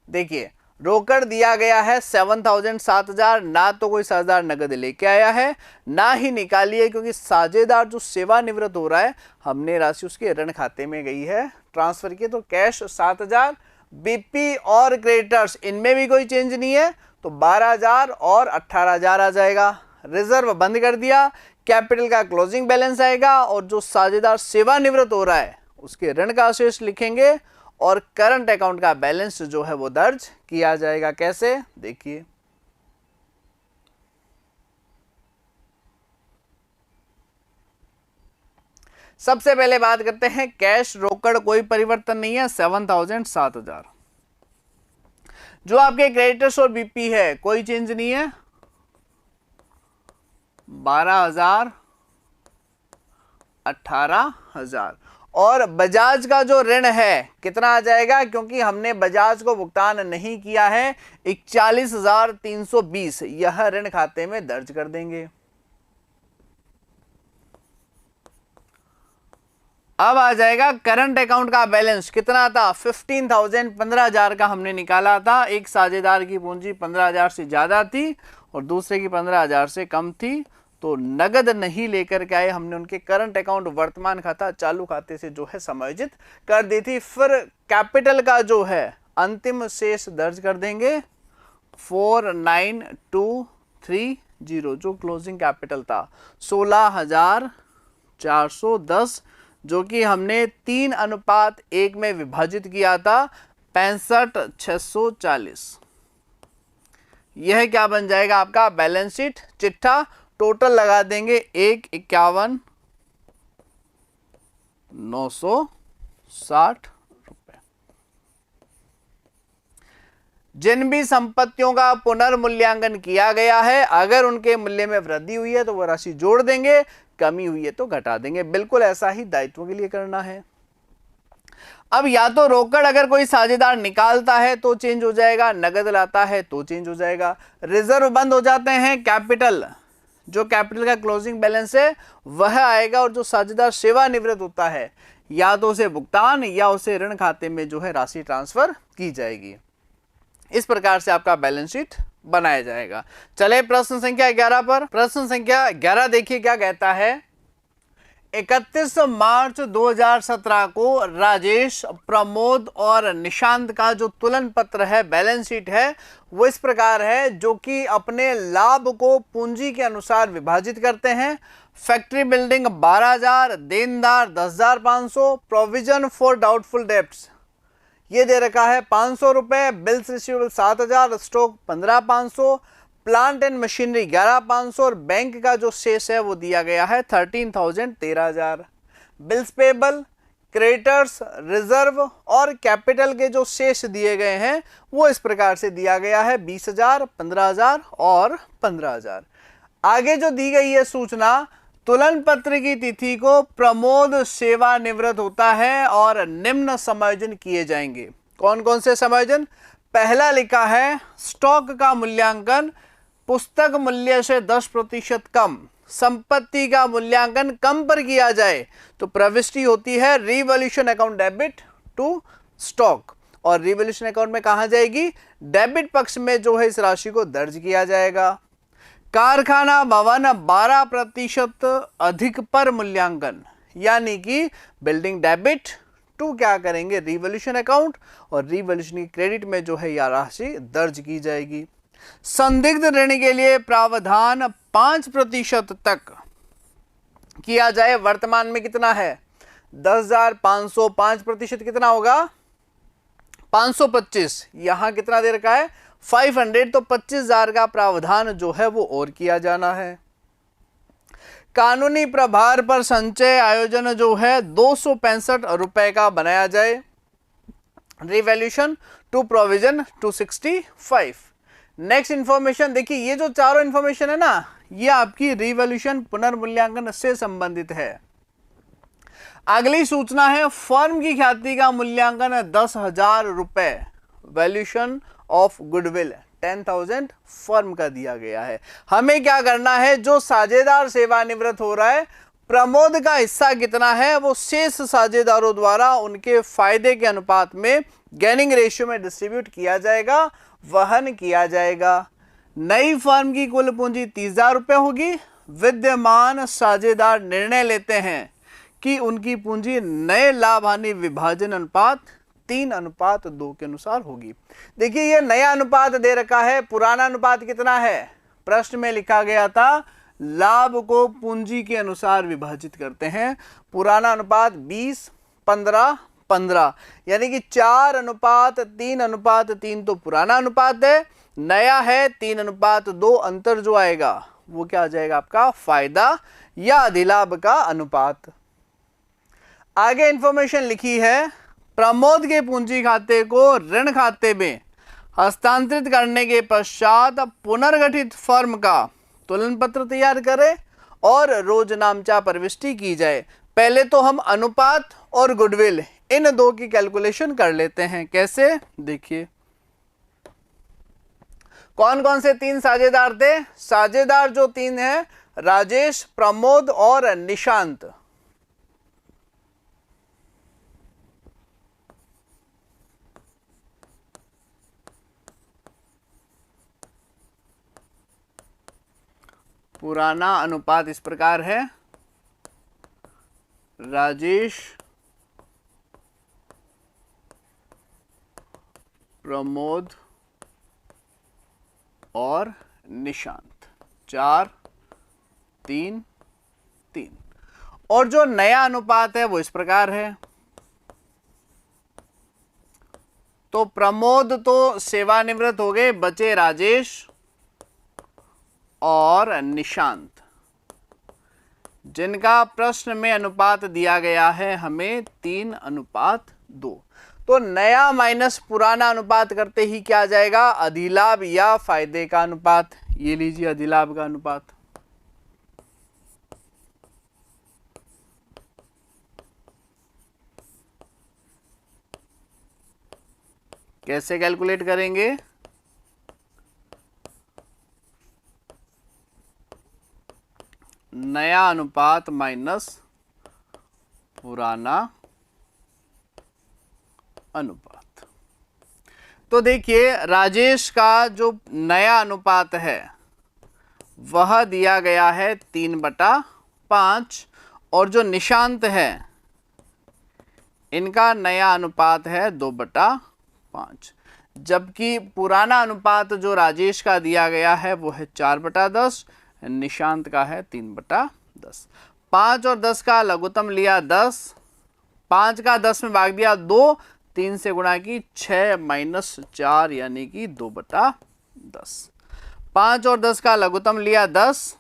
देखिए रोकड़ दिया गया है 7,000 7,000, ना तो कोई साझेदार नगद लेके आया है ना ही निकाली है, क्योंकि साझेदार जो सेवानिवृत्त हो रहा है हमने राशि उसके ऋण खाते में गई है ट्रांसफर की, तो कैश 7,000, बीपी और क्रेडिटर्स इनमें भी कोई चेंज नहीं है, तो 12,000 और 18,000 आ जाएगा। रिजर्व बंद कर दिया, कैपिटल का क्लोजिंग बैलेंस आएगा, और जो साझेदार सेवानिवृत्त हो रहा है उसके ऋण का शेष लिखेंगे, और करंट अकाउंट का बैलेंस जो है वो दर्ज किया जाएगा। कैसे, देखिए सबसे पहले बात करते हैं कैश, रोकड़ कोई परिवर्तन नहीं है 7,000 7,000। जो आपके क्रेडिटर्स और बीपी है कोई चेंज नहीं है 12,000 18,000। और बजाज का जो ऋण है कितना आ जाएगा, क्योंकि हमने बजाज को भुगतान नहीं किया है 41,320, यह ऋण खाते में दर्ज कर देंगे। अब आ जाएगा करंट अकाउंट का बैलेंस, कितना था 15,000, 15,000 का हमने निकाला था। एक साझेदार की पूंजी 15,000 से ज्यादा थी और दूसरे की 15,000 से कम थी, तो नगद नहीं लेकर के आए, हमने उनके करंट अकाउंट वर्तमान खाता चालू खाते से जो है समायोजित कर दी थी। फिर कैपिटल का जो है अंतिम शेष दर्ज कर देंगे 49,230, जो क्लोजिंग कैपिटल था 16,410, जो कि हमने 3:1 में विभाजित किया था 65,640। यह क्या बन जाएगा आपका बैलेंस शीट चिट्ठा। टोटल लगा देंगे 1,51,960 रुपए। जिन भी संपत्तियों का पुनर्मूल्यांकन किया गया है, अगर उनके मूल्य में वृद्धि हुई है तो वह राशि जोड़ देंगे, कमी हुई है तो घटा देंगे। बिल्कुल ऐसा ही दायित्वों के लिए करना है। अब या तो रोकड़ अगर कोई साझेदार निकालता है तो चेंज हो जाएगा, नगद लाता है तो चेंज हो जाएगा। रिजर्व बंद हो जाते हैं, कैपिटल जो कैपिटल का क्लोजिंग बैलेंस है वह आएगा, और जो साझेदार सेवानिवृत्त होता है या तो उसे भुगतान या उसे ऋण खाते में जो है राशि ट्रांसफर की जाएगी। इस प्रकार से आपका बैलेंस शीट बनाया जाएगा। चले प्रश्न संख्या 11 पर। प्रश्न संख्या 11 देखिए क्या कहता है। 31 मार्च 2017 को राजेश, प्रमोद और निशांत का जो तुलन पत्र है, बैलेंस शीट है, वो इस प्रकार है, जो कि अपने लाभ को पूंजी के अनुसार विभाजित करते हैं। फैक्ट्री बिल्डिंग 12,000, देनदार 10,500, प्रोविजन फॉर डाउटफुल डेब्ट्स ये दे रखा है 500 रुपए, bills receivable 7,000, stock 15,500, plant and machinery 11,500 और बैंक का जो शेष है वो दिया गया है 13,000 13,000। बिल्स पेबल, क्रेडिटर्स, रिजर्व और कैपिटल के जो शेष दिए गए हैं वो इस प्रकार से दिया गया है 20,000, 15,000 और 15,000। आगे जो दी गई है सूचना, तुलन पत्र की तिथि को प्रमोद सेवानिवृत्त होता है और निम्न समायोजन किए जाएंगे। कौन कौन से समायोजन? पहला लिखा है स्टॉक का मूल्यांकन पुस्तक मूल्य से 10% कम, संपत्ति का मूल्यांकन कम पर किया जाए तो प्रविष्टि होती है revolution account debit to stock, और रिवॉल्यूशन अकाउंट में कहां जाएगी? डेबिट पक्ष में जो है इस राशि को दर्ज किया जाएगा। कारखाना भवन 12% अधिक पर मूल्यांकन, यानी कि बिल्डिंग डेबिट टू क्या करेंगे? रिवॉल्यूशन अकाउंट, और रिवॉल्यूशन की क्रेडिट में जो है यह राशि दर्ज की जाएगी। संदिग्ध ऋण के लिए प्रावधान 5% तक किया जाए। वर्तमान में कितना है? 10,500, 5% कितना होगा? 525। यहां कितना दे रखा है? 500, तो 25,000 का प्रावधान जो है वो और किया जाना है। कानूनी प्रभार पर संचय आयोजन जो है 265 रुपए का बनाया जाए। Revaluation to provision 265। Next information देखिए, ये जो चारों इंफॉर्मेशन है ना, ये आपकी रिवैल्यूएशन पुनर्मूल्यांकन से संबंधित है। अगली सूचना है फर्म की ख्याति का मूल्यांकन है 10,000 रुपए। वैल्यूएशन ऑफ गुडविल 10,000 फर्म का दिया गया है। हमें क्या करना है? जो साझेदार सेवानिवृत्त हो रहा है, प्रमोद का हिस्सा कितना है वो शेष साझेदारों द्वारा उनके फायदे के अनुपात में गेनिंग रेशियो में डिस्ट्रीब्यूट किया जाएगा, वहन किया जाएगा। नई फर्म की कुल पूंजी 30,000 रुपए होगी। विद्यमान साझेदार निर्णय लेते हैं कि उनकी पूंजी नए लाभ हानि विभाजन अनुपात 3:2 के अनुसार होगी। देखिए ये नया अनुपात दे रखा है, पुराना अनुपात कितना है? प्रश्न में लिखा गया था लाभ को पूंजी के अनुसार विभाजित करते हैं। पुराना अनुपात 20, 15, 15, यानी कि 4:3:3 तो पुराना अनुपात है। नया है 3:2, अंतर जो आएगा वो क्या आ जाएगा? आपका फायदा या अधिलाभ का अनुपात। आगे इंफॉर्मेशन लिखी है, प्रमोद के पूंजी खाते को ऋण खाते में हस्तांतरित करने के पश्चात पुनर्गठित फर्म का तुलन पत्र तैयार करें और रोजनामचा प्रविष्टि की जाए। पहले तो हम अनुपात और गुडविल इन दो की कैलकुलेशन कर लेते हैं। कैसे? देखिए कौन कौन से 3 साझेदार थे? साझेदार जो 3 हैं, राजेश, प्रमोद और निशांत। पुराना अनुपात इस प्रकार है, राजेश, प्रमोद और निशांत, 4, 3, 3। और जो नया अनुपात है वो इस प्रकार है। तो प्रमोद तो सेवानिवृत्त हो गए, बचे राजेश और निशांत, जिनका प्रश्न में अनुपात दिया गया है हमें 3:2। तो नया माइनस पुराना अनुपात करते ही क्या आ जाएगा? अधिलाभ या फायदे का अनुपात। ये लीजिए अधिलाभ का अनुपात। कैसे कैलकुलेट करेंगे? नया अनुपात माइनस पुराना अनुपात। तो देखिए राजेश का जो नया अनुपात है वह दिया गया है 3/5 और जो निशांत है इनका नया अनुपात है 2/5, जबकि पुराना अनुपात जो राजेश का दिया गया है वो है 4/10, निशांत का है 3/10। 5 और 10 का लघुत्तम लिया 10, 5 का 10 में भाग दिया 2, 3 से गुणा की 6 - 4 यानी कि 2/10। 5 और 10 का लघुत्तम लिया 10,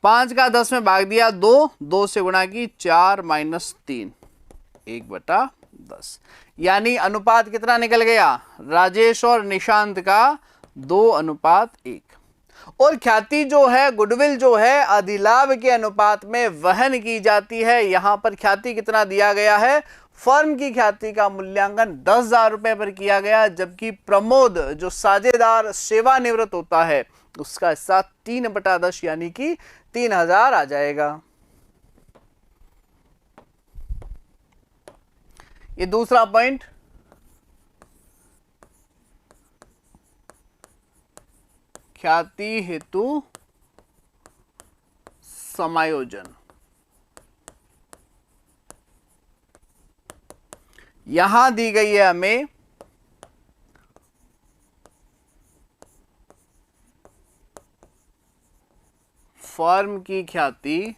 5 का 10 में भाग दिया 2, 2 से गुणा की 4 - 3 1/10, यानी अनुपात कितना निकल गया राजेश और निशांत का 2:1। और ख्याति जो है, गुडविल जो है अधिलाभ के अनुपात में वहन की जाती है। यहां पर ख्याति कितना दिया गया है, फर्म की ख्याति का मूल्यांकन 10,000 रुपए पर किया गया, जबकि प्रमोद जो साझेदार सेवानिवृत्त होता है उसका हिस्सा 3/10 यानी कि 3,000 आ जाएगा। ये दूसरा पॉइंट। ख्याति हेतु समायोजन, यहां दी गई है हमें फर्म की ख्याति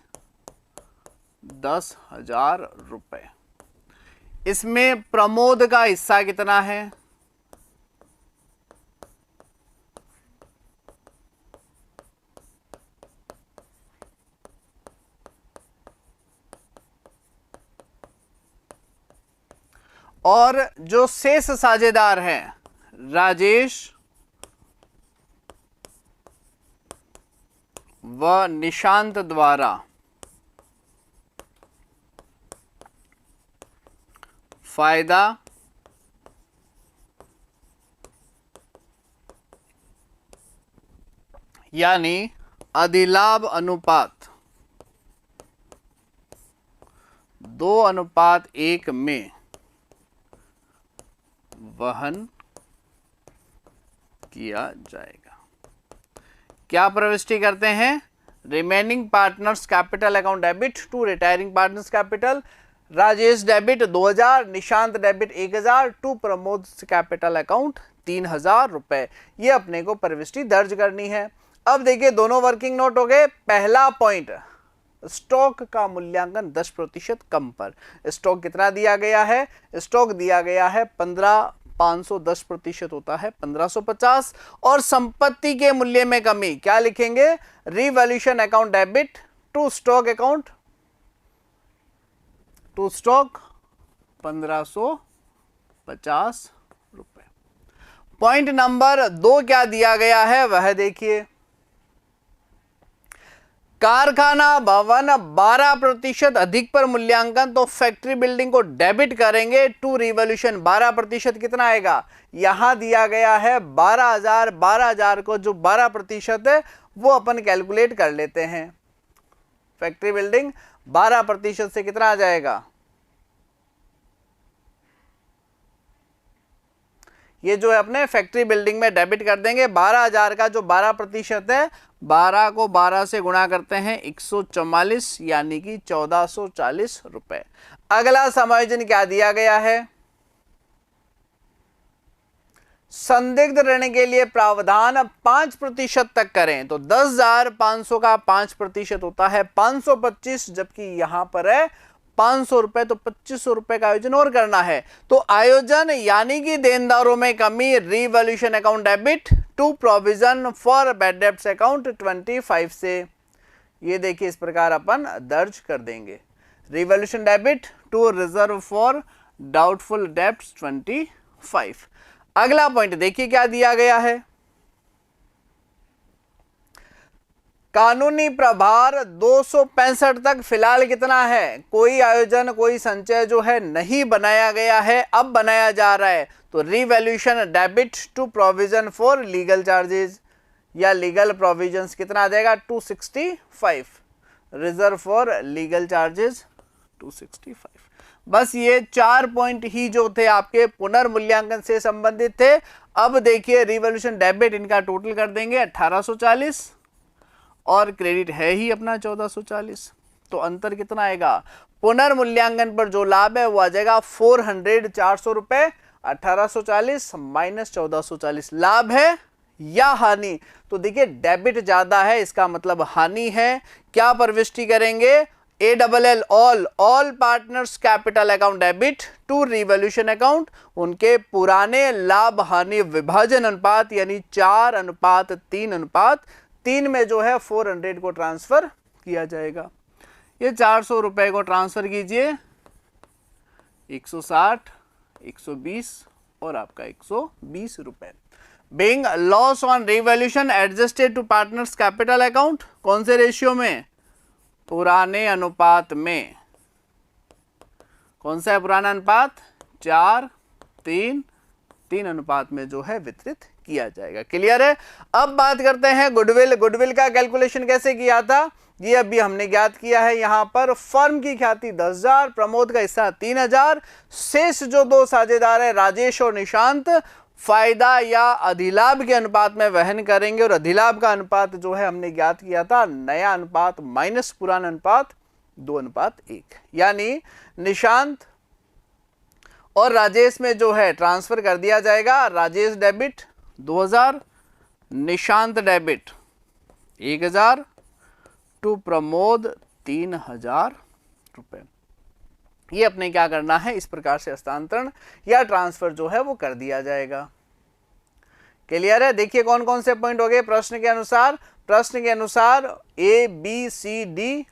10,000 रुपए। इसमें प्रमोद का हिस्सा कितना है, और जो शेष साझेदार हैं राजेश व निशांत द्वारा फायदा यानी अधिलाभ अनुपात 2:1 में वहन किया जाएगा। क्या प्रविष्टि करते हैं, remaining partners capital account debit to retiring partners capital, Rajesh debit 2,000, Nishant debit 1,000 to Pramod capital account 3,000 रुपए। ये अपने को प्रविष्टि दर्ज करनी है। अब देखिए दोनों वर्किंग नोट हो गए। पहला पॉइंट, स्टॉक का मूल्यांकन 10% कम पर। स्टॉक कितना दिया गया है, स्टॉक दिया गया है 15,500, 10% होता है 1550। और संपत्ति के मूल्य में कमी, क्या लिखेंगे, revaluation account debit to stock account to stock 1550 रुपए। पॉइंट नंबर 2 क्या दिया गया है वह देखिए, कारखाना भवन 12% अधिक पर मूल्यांकन, तो फैक्ट्री बिल्डिंग को डेबिट करेंगे टू रिवॉल्यूशन 12%, कितना आएगा, यहां दिया गया है 12,000। 12,000 को जो 12% है वो अपन कैलकुलेट कर लेते हैं। फैक्ट्री बिल्डिंग 12% से कितना आ जाएगा, ये जो है अपने फैक्ट्री बिल्डिंग में डेबिट कर देंगे। 12,000 का जो 12% है, 12 को 12 से गुणा करते हैं 144 यानी कि 1440 रुपए। अगला समायोजन क्या दिया गया है, संदिग्ध ऋण के लिए प्रावधान 5% तक करें, तो 10,500 का 5% होता है 525, जबकि यहां पर है 500 रुपए, तो 2500 रुपए का आयोजन और करना है। तो आयोजन यानी कि देनदारों में कमी, revolution account debit to provision for bad debts account 25 से, ये देखिए इस प्रकार अपन दर्ज कर देंगे। Revolution debit to reserve for doubtful debts 25। अगला पॉइंट देखिए क्या दिया गया है, कानूनी प्रभार 265 तक फिलहाल कितना है, कोई आयोजन कोई संचय जो है नहीं बनाया गया है, अब बनाया जा रहा है। तो revaluation debit to provision for legal charges या लीगल प्रोविजंस कितना आ जाएगा 265, रिजर्व फॉर लीगल चार्जेस 265। बस ये 4 पॉइंट ही जो थे आपके पुनर्मूल्यांकन से संबंधित थे। अब देखिए रिवॉल्यूशन डेबिट इनका टोटल कर देंगे 1840 और क्रेडिट है ही अपना 1440, तो अंतर कितना आएगा? पुनर्मूल्यांकन पर जो लाभ है वो आ जाएगा 400 रुपए। 1840 माइनस 1440 लाभ है या हानि? तो देखिए डेबिट ज्यादा है, इसका मतलब हानि है। क्या प्रविष्टि करेंगे? ALL all partners capital account debit to revolution account, उनके पुराने लाभ हानि विभाजन अनुपात यानी 4:3:3 में जो है 400 को ट्रांसफर किया जाएगा। ये 400 रुपए को ट्रांसफर कीजिए, 160, 120 और आपका 120 रुपए। Being loss on revaluation adjusted to partners capital account, कौन से रेशियो में? पुराने अनुपात में। कौन सा है पुराना अनुपात? 4:3:3 अनुपात में जो है वितरित किया जाएगा। क्लियर है? अब बात करते हैं गुडविल। गुडविल का कैलकुलेशन कैसे किया था ये अभी हमने ज्ञात किया है। यहां पर फर्म की ख्याति 10,000, प्रमोद का हिस्सा 3,000, शेष जो दो साझेदार है राजेश और निशांत फायदा या अधिलाभ के अनुपात में वहन करेंगे। और अधिलाभ का अनुपात जो है हमने ज्ञात किया था नया अनुपात माइनस पुराना अनुपात 2:1, यानी निशांत और राजेश में जो है ट्रांसफर कर दिया जाएगा। Rajesh debit 2,000, Nishant debit 1,000 to Pramod 3,000 रुपए। ये अपने क्या करना है? इस प्रकार से हस्तांतरण या ट्रांसफर जो है वो कर दिया जाएगा। क्लियर है? देखिए कौन कौन से पॉइंट हो गए प्रश्न के अनुसार। प्रश्न के अनुसार ABCD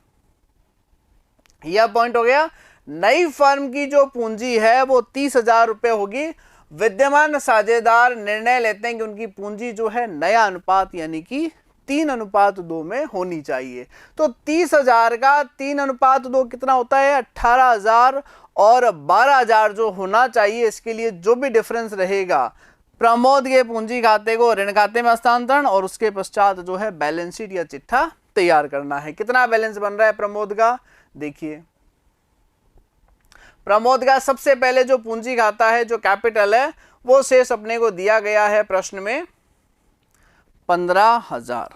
यह पॉइंट हो गया। नई फर्म की जो पूंजी है वो 30,000 रुपए होगी। विद्यमान साझेदार निर्णय लेते हैं कि उनकी पूंजी जो है नया अनुपात यानी कि 3:2 में होनी चाहिए। तो 30,000 का 3:2 कितना होता है? 18,000 और 12,000 जो होना चाहिए। इसके लिए जो भी डिफरेंस रहेगा प्रमोद के पूंजी खाते को ऋण खाते में हस्तांतरण और उसके पश्चात जो है बैलेंस शीट या चिट्ठा तैयार करना है। कितना बैलेंस बन रहा है प्रमोद का? देखिए प्रमोद का सबसे पहले जो पूंजी खाता है जो कैपिटल है वो शेष अपने को दिया गया है प्रश्न में 15,000।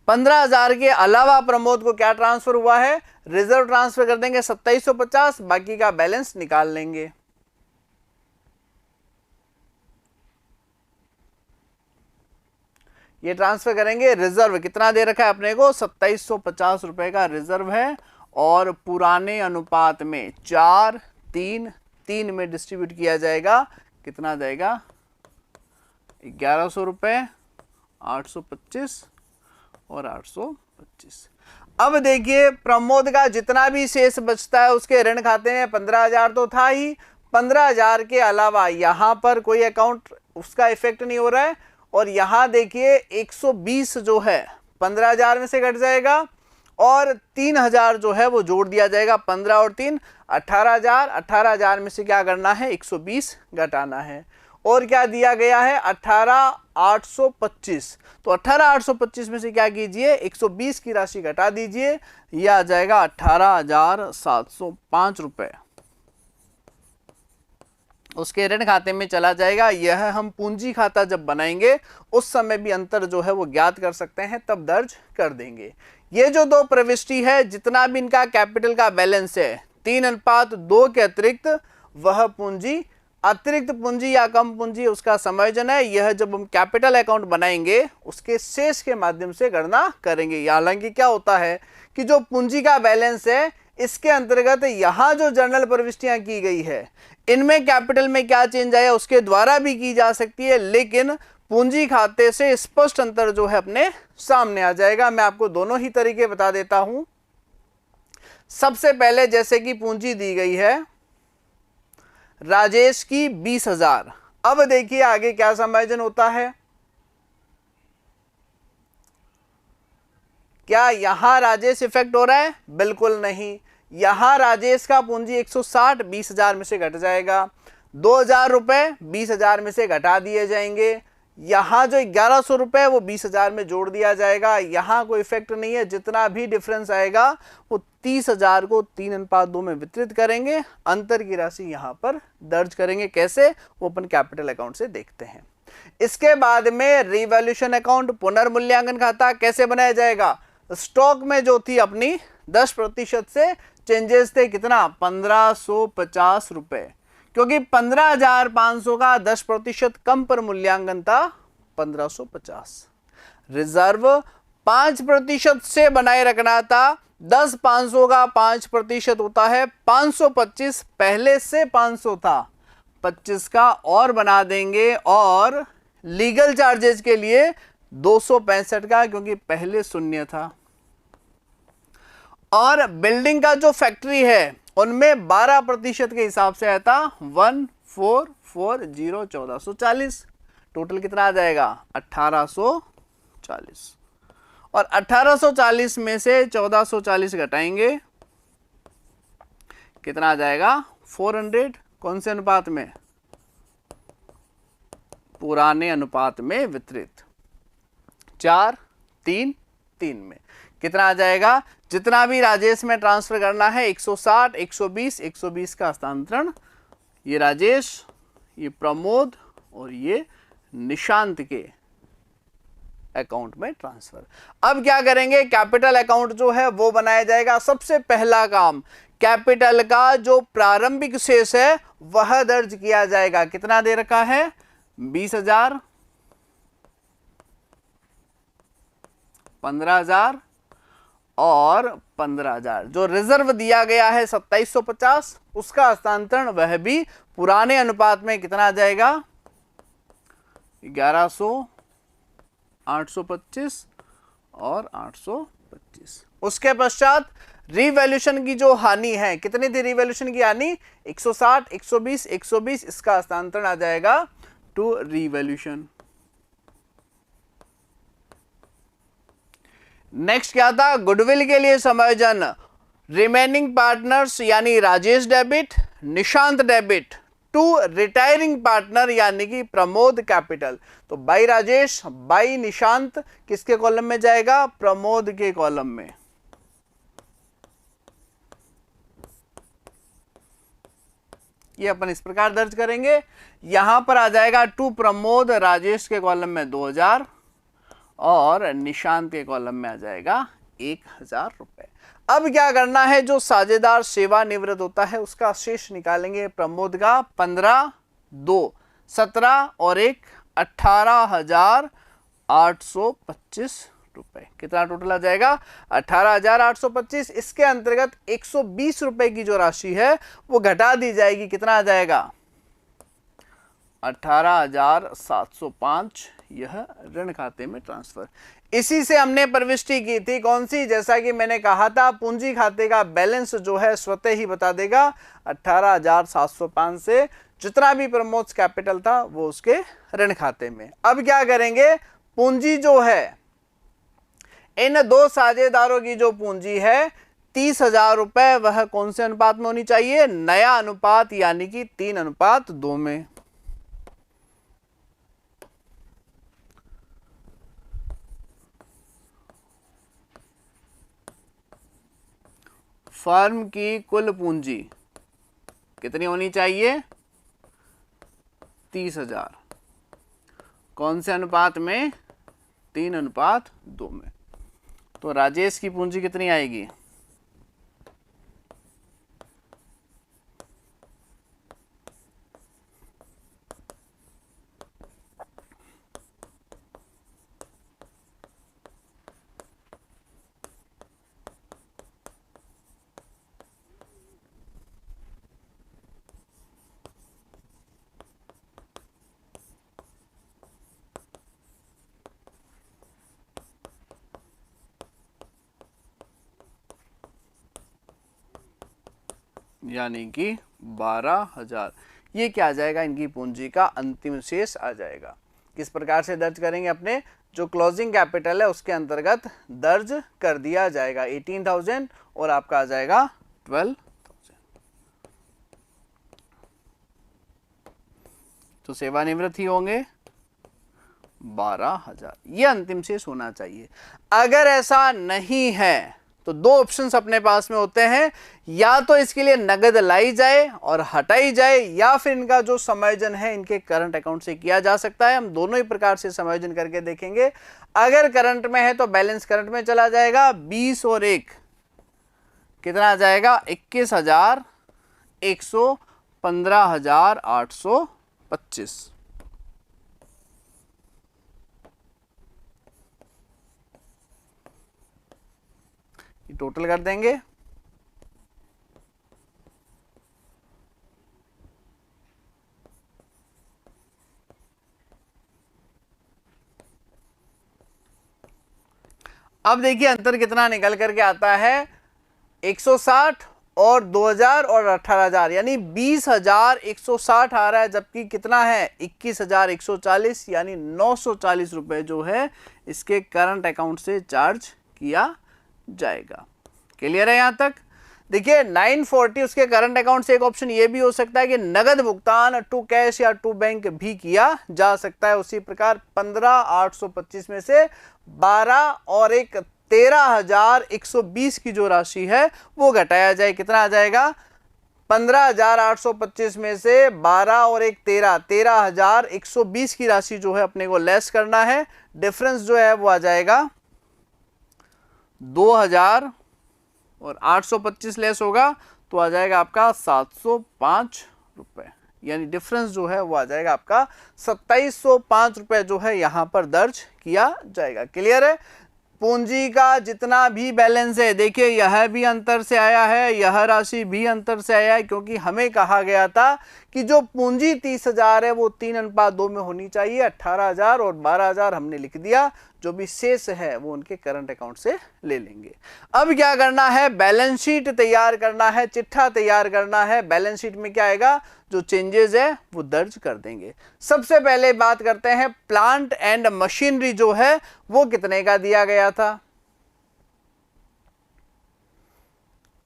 15,000 के अलावा प्रमोद को क्या ट्रांसफर हुआ है? रिजर्व ट्रांसफर कर देंगे 2750, बाकी का बैलेंस निकाल लेंगे। ये ट्रांसफर करेंगे रिजर्व, कितना दे रखा है अपने को? 2750 रुपए का रिजर्व है और पुराने अनुपात में 4:3:3 में डिस्ट्रीब्यूट किया जाएगा। कितना जाएगा? 1100 रुपए, 825 और 825। अब देखिए प्रमोद का जितना भी शेष बचता है उसके ऋण खाते में 15,000 तो था ही। 15,000 के अलावा यहां पर कोई अकाउंट उसका इफेक्ट नहीं हो रहा है। और यहां देखिए 120 जो है 15,000 में से घट जाएगा और 3,000 जो है वो जोड़ दिया जाएगा। 15 और 3 18,000। 18,000 में से क्या करना है? 120 घटाना है। और क्या दिया गया है? 18,825। तो 18,825 में से क्या कीजिए? 120 की राशि घटा दीजिए, यह आ जाएगा 18,705 रुपए उसके ऋण खाते में चला जाएगा। यह हम पूंजी खाता जब बनाएंगे उस समय भी अंतर जो है वो ज्ञात कर सकते हैं, तब दर्ज कर देंगे। ये जो दो प्रविष्टि है जितना भी इनका कैपिटल का बैलेंस है 3:2 के अतिरिक्त वह पूंजी, अतिरिक्त पूंजी या कम पूंजी उसका समायोजन है। यह जब हम कैपिटल अकाउंट बनाएंगे उसके शेष के माध्यम से गणना करेंगे। हालांकि क्या होता है कि जो पूंजी का बैलेंस है इसके अंतर्गत यहां जो जर्नल प्रविष्टियां की गई है इनमें कैपिटल में क्या चेंज आया उसके द्वारा भी की जा सकती है, लेकिन पूंजी खाते से स्पष्ट अंतर जो है अपने सामने आ जाएगा। मैं आपको दोनों ही तरीके बता देता हूं। सबसे पहले जैसे कि पूंजी दी गई है राजेश की 20,000। अब देखिए आगे क्या समायोजन होता है। क्या यहां राजेश इफेक्ट हो रहा है? बिल्कुल नहीं। यहां राजेश का पूंजी 160 20,000 में से घट जाएगा। 2,000 रुपए 20,000 में से घटा दिए जाएंगे। यहाँ जो 1100 रुपए है वो 20,000 में जोड़ दिया जाएगा, यहाँ कोई इफेक्ट नहीं है, जितना भी डिफरेंस आएगा वो 30,000 को 3:2 में वितरित करेंगे, अंतर की राशि यहाँ पर दर्ज करेंगे। कैसे, वो अपन कैपिटल अकाउंट से देखते हैं। इसके बाद में रिवैल्यूएशन अकाउंट, पुनर्मूल्यांकन खाता कैसे बनाया जाएगा। स्टॉक में जो थी अपनी 10% से चेंजेस थे, कितना 1550 रुपए, क्योंकि 15,500 का 10% कम पर मूल्यांकन था 1550। रिजर्व 5% से बनाए रखना था, 10,500 का 5% होता है 525, पहले से 500 था, 25 का और बना देंगे, और लीगल चार्जेस के लिए 265 का, क्योंकि पहले शून्य था। और बिल्डिंग का जो फैक्ट्री है उनमें 12% के हिसाब से आया था 1440 1440, टोटल कितना आ जाएगा 1840, और 1840 में से 1440 घटाएंगे, कितना आ जाएगा 400, कौन से अनुपात में, पुराने अनुपात में वितरित, 4:3:3 में, कितना आ जाएगा, जितना भी राजेश में ट्रांसफर करना है 160, 120, 120 का हस्तांतरण, ये राजेश, ये प्रमोद और ये निशांत के अकाउंट में ट्रांसफर। अब क्या करेंगे, कैपिटल अकाउंट जो है वो बनाया जाएगा। सबसे पहला काम, कैपिटल का जो प्रारंभिक शेष है वह दर्ज किया जाएगा। कितना दे रखा है 20,000, 15,000 और 15,000। जो रिजर्व दिया गया है 2750, उसका हस्तांतरण वह भी पुराने अनुपात में कितना आ जाएगा 1100, 825 और 825। उसके पश्चात रिवैल्यूएशन की जो हानि है, कितनी थी रिवैल्यूएशन की हानि 160, 120, 120, इसका हस्तांतरण आ जाएगा टू रिवैल्यूएशन। नेक्स्ट क्या था, गुडविल के लिए समायोजन, रिमेनिंग पार्टनर्स यानी Rajesh debit, Nishant debit to retiring partner यानी कि प्रमोद कैपिटल। तो बाई राजेश बाई निशांत किसके कॉलम में जाएगा, प्रमोद के कॉलम में। ये अपन इस प्रकार दर्ज करेंगे, यहां पर आ जाएगा टू प्रमोद, राजेश के कॉलम में 2000 और निशांत के कॉलम में आ जाएगा 1000 रुपए। अब क्या करना है, जो साझेदार सेवानिवृत्त होता है उसका शेष निकालेंगे। प्रमोद का 15, 2 17 और 1 18,825 रुपए। कितना टोटल आ जाएगा 18,825। इसके अंतर्गत 120 रुपए की जो राशि है वो घटा दी जाएगी, कितना आ जाएगा 18,705। यह ऋण खाते में ट्रांसफर। इसी से हमने प्रविष्टि की थी, कौन सी, जैसा कि मैंने कहा था पूंजी खाते का बैलेंस जो है स्वतः ही बता देगा। 18,705 से जितना भी प्रमोद कैपिटल था वो उसके ऋण खाते में। अब क्या करेंगे, पूंजी जो है इन दो साझेदारों की जो पूंजी है 30,000 रुपए, वह कौन से अनुपात में होनी चाहिए, नया अनुपात यानी कि 3:2 में। फर्म की कुल पूंजी कितनी होनी चाहिए 30,000, कौन से अनुपात में 3:2 में। तो राजेश की पूंजी कितनी आएगी, यानी कि 12,000। ये क्या आ जाएगा, इनकी पूंजी का अंतिम शेष आ जाएगा। किस प्रकार से दर्ज करेंगे, अपने जो क्लोजिंग कैपिटल है उसके अंतर्गत दर्ज कर दिया जाएगा। 18,000 और आपका आ जाएगा 12,000। तो सेवानिवृत्त ही होंगे 12,000, ये अंतिम शेष होना चाहिए। अगर ऐसा नहीं है तो दो ऑप्शंस अपने पास में होते हैं, या तो इसके लिए नगद लाई जाए और हटाई जाए, या फिर इनका जो समायोजन है इनके करंट अकाउंट से किया जा सकता है। हम दोनों ही प्रकार से समायोजन करके देखेंगे। अगर करंट में है तो बैलेंस करंट में चला जाएगा, 20 और 1 कितना आ जाएगा, 21,000, 100, 15,825। टोटल कर देंगे। अब देखिए अंतर कितना निकल करके आता है, 160 और 2000 और 18,000, यानी 20,160 आ रहा है, जबकि कितना है 21,140, यानी 940 रुपए जो है इसके करंट अकाउंट से चार्ज किया जाएगा। क्लियर है यहां तक? देखिए 940 उसके करंट अकाउंट से एक ऑप्शन ये भी हो सकता है कि नगद भुगतान टू कैश या टू बैंक भी किया जा सकता है। उसी प्रकार 15,825 में से 12 और एक 13,120 की जो राशि है वो घटाया जाए, कितना आ जाएगा, 15,825 में से 12 और एक 13,120 की राशि जो है अपने को लेस करना है। डिफरेंस जो है वो आ जाएगा 2,000 और 825 लेस होगा तो आ जाएगा आपका 705 रुपए, यानी डिफरेंस जो है वो आ जाएगा आपका 2705 रुपए जो है यहां पर दर्ज किया जाएगा। क्लियर है? पूंजी का जितना भी बैलेंस है, देखिए यह भी अंतर से आया है, यह राशि भी अंतर से आया है, क्योंकि हमें कहा गया था कि जो पूंजी 30,000 है वो 3:2 में होनी चाहिए। 18,000 और 12,000 हमने लिख दिया, जो भी शेष है वो उनके करंट अकाउंट से ले लेंगे। अब क्या करना है, बैलेंस शीट तैयार करना है, चिट्ठा तैयार करना है। बैलेंस शीट में क्या आएगा, जो चेंजेस है वो दर्ज कर देंगे। सबसे पहले बात करते हैं प्लांट एंड मशीनरी जो है वो कितने का दिया गया था।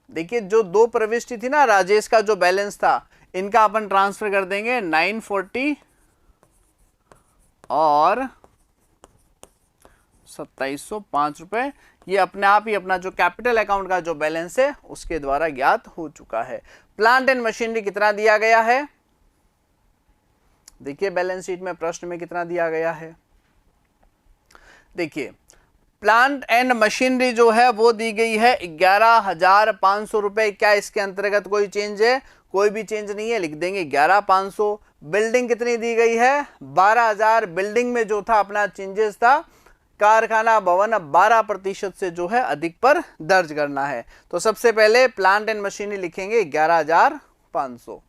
देखिए जो दो प्रविष्टि थी ना, राजेश का जो बैलेंस था, इनका अपन ट्रांसफर कर देंगे 940 और 2705 रुपए। ये अपने आप ही अपना जो कैपिटल अकाउंट का जो बैलेंस है उसके द्वारा ज्ञात हो चुका है। प्लांट एंड मशीनरी कितना दिया गया है, देखिए बैलेंस शीट में प्रश्न में कितना दिया गया है। देखिए प्लांट एंड मशीनरी जो है वो दी गई है 11,500 रुपए। क्या इसके अंतर्गत कोई चेंज है, कोई भी चेंज नहीं है, लिख देंगे 11,500। बिल्डिंग कितनी दी गई है, 12,000। बिल्डिंग में जो था अपना चेंजेस था कारखाना भवन, 12% से जो है अधिक पर दर्ज करना है। तो सबसे पहले प्लांट एंड मशीनरी लिखेंगे 11,500।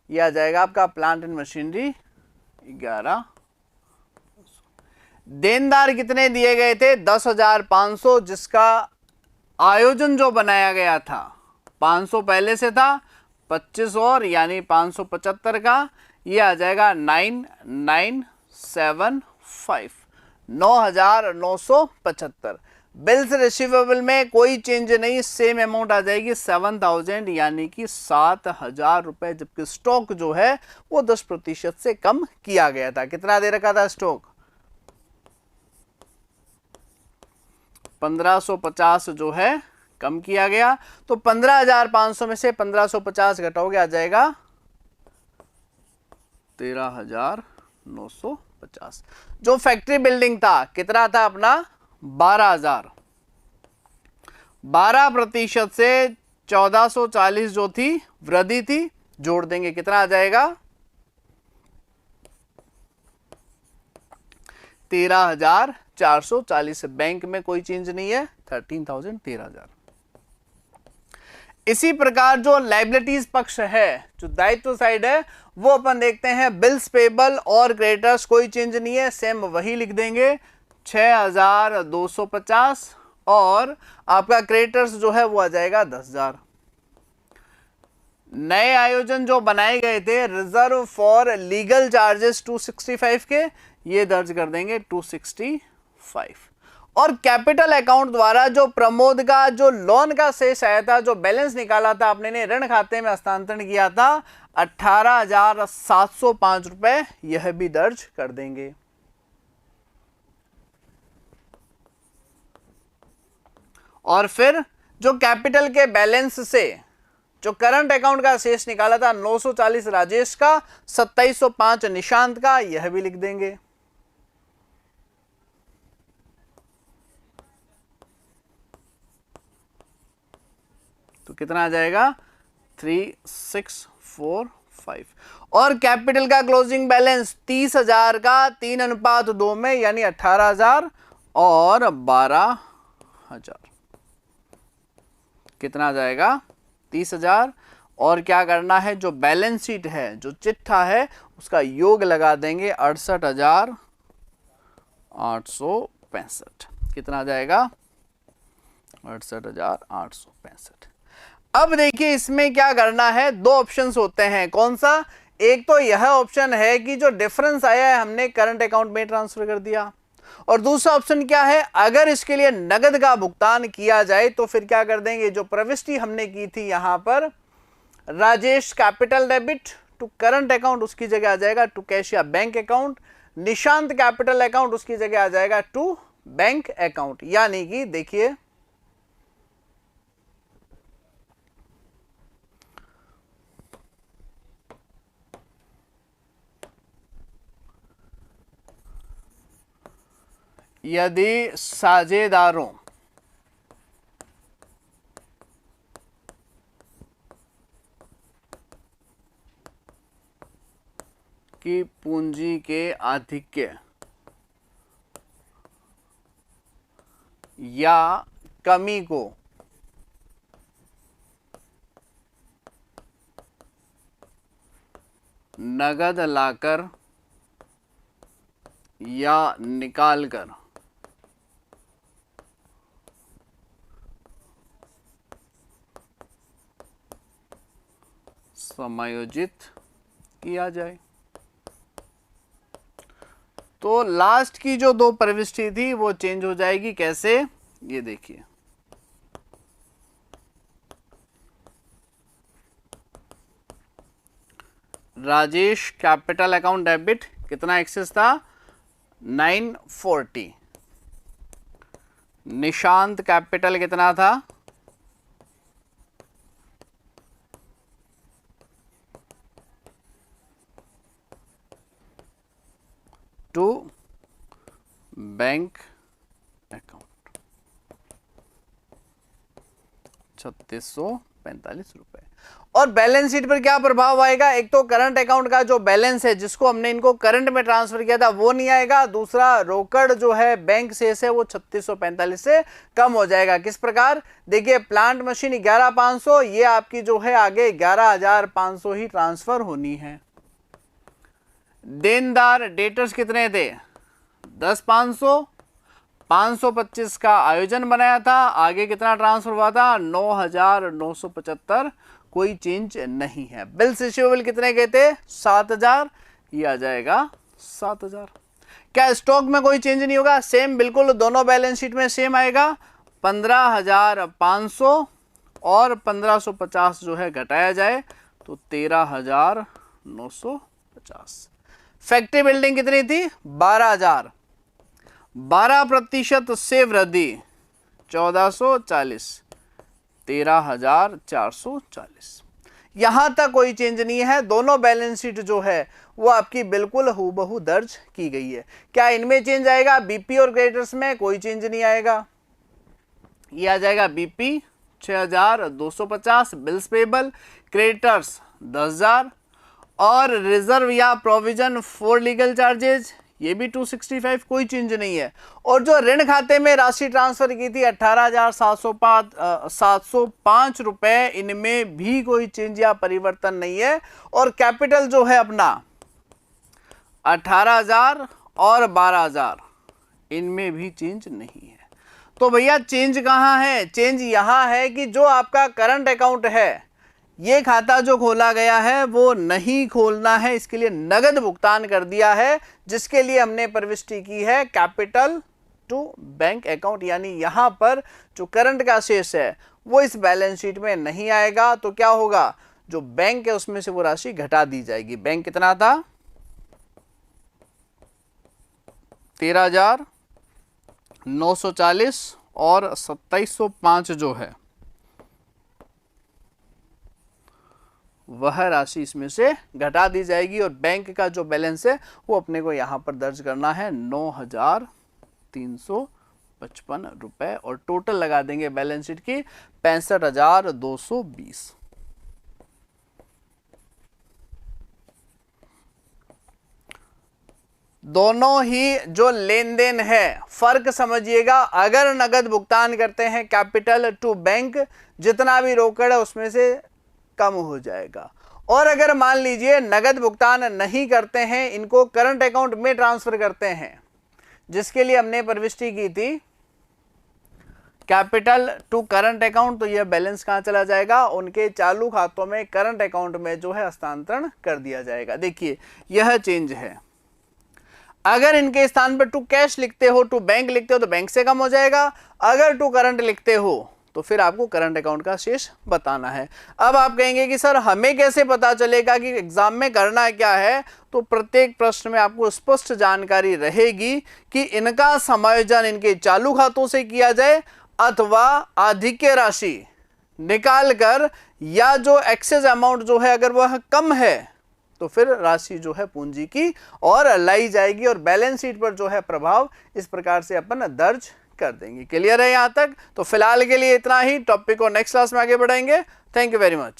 यह आ जाएगा आपका प्लांट एंड मशीनरी 11। देनदार कितने दिए गए थे, 10,500, जिसका आयोजन जो बनाया गया था 500 पहले से था, 25 और यानी 575 का, ये आ जाएगा 9,975, 9,975। बिल्स रिसीवेबल में कोई चेंज नहीं, सेम अमाउंट आ जाएगी 7,000 यानी कि 7,000 रुपए, जबकि स्टॉक जो है वो 10% से कम किया गया था। कितना दे रखा था स्टॉक, 1550 जो है कम किया गया। तो 15,500 में से 1550 घटाओगे आ जाएगा 13,950। जो फैक्ट्री बिल्डिंग था कितना था अपना, 12,000। 12% से 1440 जो थी वृद्धि थी, जोड़ देंगे कितना आ जाएगा 13,440। बैंक में कोई चेंज नहीं है, 13,000 13,000। इसी प्रकार जो लायबिलिटीज पक्ष है, जो दायित्व साइड है, वो अपन देखते हैं बिल्स पेबल और क्रेडिटर्स, कोई चेंज नहीं है, सेम वही लिख देंगे 6,250 और आपका क्रेडिटर्स जो है वो आ जाएगा 10,000। नए आयोजन जो बनाए गए थे रिजर्व फॉर लीगल चार्जेस 265 के, ये दर्ज कर देंगे 265। और कैपिटल अकाउंट द्वारा जो प्रमोद का जो लोन का शेष आया था, जो बैलेंस निकाला था आपने ने, ऋण खाते में हस्तांतरण किया था 18,705 रुपए, यह भी दर्ज कर देंगे। और फिर जो कैपिटल के बैलेंस से जो करंट अकाउंट का शेष निकाला था 940 राजेश का, 2705 निशांत का, यह भी लिख देंगे। तो कितना आ जाएगा 3645। और कैपिटल का क्लोजिंग बैलेंस 30,000 का 3:2 में, यानी 18,000 और 12,000, कितना आ जाएगा 30,000। और क्या करना है, जो बैलेंस शीट है, जो चिट्ठा है, उसका योग लगा देंगे 68,865, कितना आ जाएगा 68,865। अब देखिए इसमें क्या करना है, दो ऑप्शंस होते हैं। कौन सा, एक तो यह ऑप्शन है कि जो डिफरेंस आया है हमने करंट अकाउंट में ट्रांसफर कर दिया, और दूसरा ऑप्शन क्या है, अगर इसके लिए नगद का भुगतान किया जाए तो फिर क्या कर देंगे, जो प्रविष्टि हमने की थी यहां पर Rajesh capital debit to current account, उसकी जगह आ जाएगा टू कैश या bank account. Nishant capital account, उसकी जगह आ जाएगा टू बैंक अकाउंट। यानी कि देखिए यदि साझेदारों की पूंजी के आधिक्य या कमी को नगद लाकर या निकालकर समायोजित किया जाए। तो लास्ट की जो दो प्रविष्टि थी वो चेंज हो जाएगी। कैसे, ये देखिए, राजेश कैपिटल अकाउंट डेबिट कितना एक्सेस था 940, निशांत कैपिटल कितना था 2 बैंक अकाउंट 3645 रुपए। और बैलेंस शीट पर क्या प्रभाव आएगा, एक तो करंट अकाउंट का जो बैलेंस है जिसको हमने इनको करंट में ट्रांसफर किया था वो नहीं आएगा, दूसरा रोकड़ जो है बैंक शेष है वो 3645 से कम हो जाएगा। किस प्रकार, देखिए प्लांट मशीन 11,500, ये आपकी जो है आगे 11,500 ही ट्रांसफर होनी है। देनदार डेटर्स कितने थे 10,500, 525 का आयोजन बनाया था, आगे कितना ट्रांसफर हुआ था 9,975, कोई चेंज नहीं है। बिल्स रिसीवेबल कितने गए थे 7,000, ये आ जाएगा 7,000। क्या स्टॉक में कोई चेंज नहीं होगा, सेम बिल्कुल दोनों बैलेंस शीट में सेम आएगा। 15,500 और 1,550 जो है घटाया जाए तो 13,950। फैक्ट्री बिल्डिंग कितनी थी 12,000, 12% से वृद्धि 1440, 13,440। यहां तक कोई चेंज नहीं है, दोनों बैलेंस शीट जो है वो आपकी बिल्कुल हूबहू दर्ज की गई है। क्या इनमें चेंज आएगा, बीपी और क्रेडिटर्स में कोई चेंज नहीं आएगा, ये आ जाएगा बीपी 6,250, बिल्स पेबल, क्रेडिटर्स 10,000, और रिजर्व या प्रोविजन फॉर लीगल चार्जेज ये भी 265, कोई चेंज नहीं है। और जो ऋण खाते में राशि ट्रांसफर की थी 18,705 रुपए, इनमें भी कोई चेंज या परिवर्तन नहीं है। और कैपिटल जो है अपना 18,000 और 12,000, इनमें भी चेंज नहीं है। तो भैया चेंज कहाँ है, चेंज यहाँ है कि जो आपका करंट अकाउंट है, ये खाता जो खोला गया है वो नहीं खोलना है, इसके लिए नगद भुगतान कर दिया है, जिसके लिए हमने प्रविष्टि की है कैपिटल टू बैंक अकाउंट, यानी यहाँ पर जो करंट का शेष है वो इस बैलेंस शीट में नहीं आएगा। तो क्या होगा, जो बैंक है उसमें से वो राशि घटा दी जाएगी। बैंक कितना था, 13,940 और 2705 जो है वह राशि इसमें से घटा दी जाएगी और बैंक का जो बैलेंस है वो अपने को यहां पर दर्ज करना है 9,355 रुपए और टोटल लगा देंगे बैलेंस शीट की 65,220। दोनों ही जो लेन देन है फर्क समझिएगा। अगर नगद भुगतान करते हैं कैपिटल टू बैंक, जितना भी रोकड़ है उसमें से कम हो जाएगा। और अगर मान लीजिए नगद भुगतान नहीं करते हैं, इनको करंट अकाउंट में ट्रांसफर करते हैं, जिसके लिए हमने प्रविष्टि की थी कैपिटल टू करंट अकाउंट, तो यह बैलेंस कहां चला जाएगा, उनके चालू खातों में करंट अकाउंट में जो है हस्तांतरण कर दिया जाएगा। देखिए यह चेंज है। अगर इनके स्थान पर टू कैश लिखते हो, टू बैंक लिखते हो तो बैंक से कम हो जाएगा। अगर टू करंट लिखते हो तो फिर आपको करंट अकाउंट का शेष बताना है। अब आप कहेंगे कि सर हमें कैसे पता चलेगा कि एग्जाम में करना क्या है, तो प्रत्येक प्रश्न में आपको स्पष्ट जानकारी रहेगी कि इनका समायोजन इनके चालू खातों से किया जाए अथवा आधिक्य राशि निकालकर, या जो एक्सेस अमाउंट जो है अगर वह कम है तो फिर राशि जो है पूंजी की और लाई जाएगी और बैलेंस शीट पर जो है प्रभाव इस प्रकार से अपन दर्ज कर देंगे। क्लियर है यहाँ तक? तो फिलहाल के लिए इतना ही। टॉपिक को नेक्स्ट क्लास में आगे बढ़ाएंगे। Thank you very much.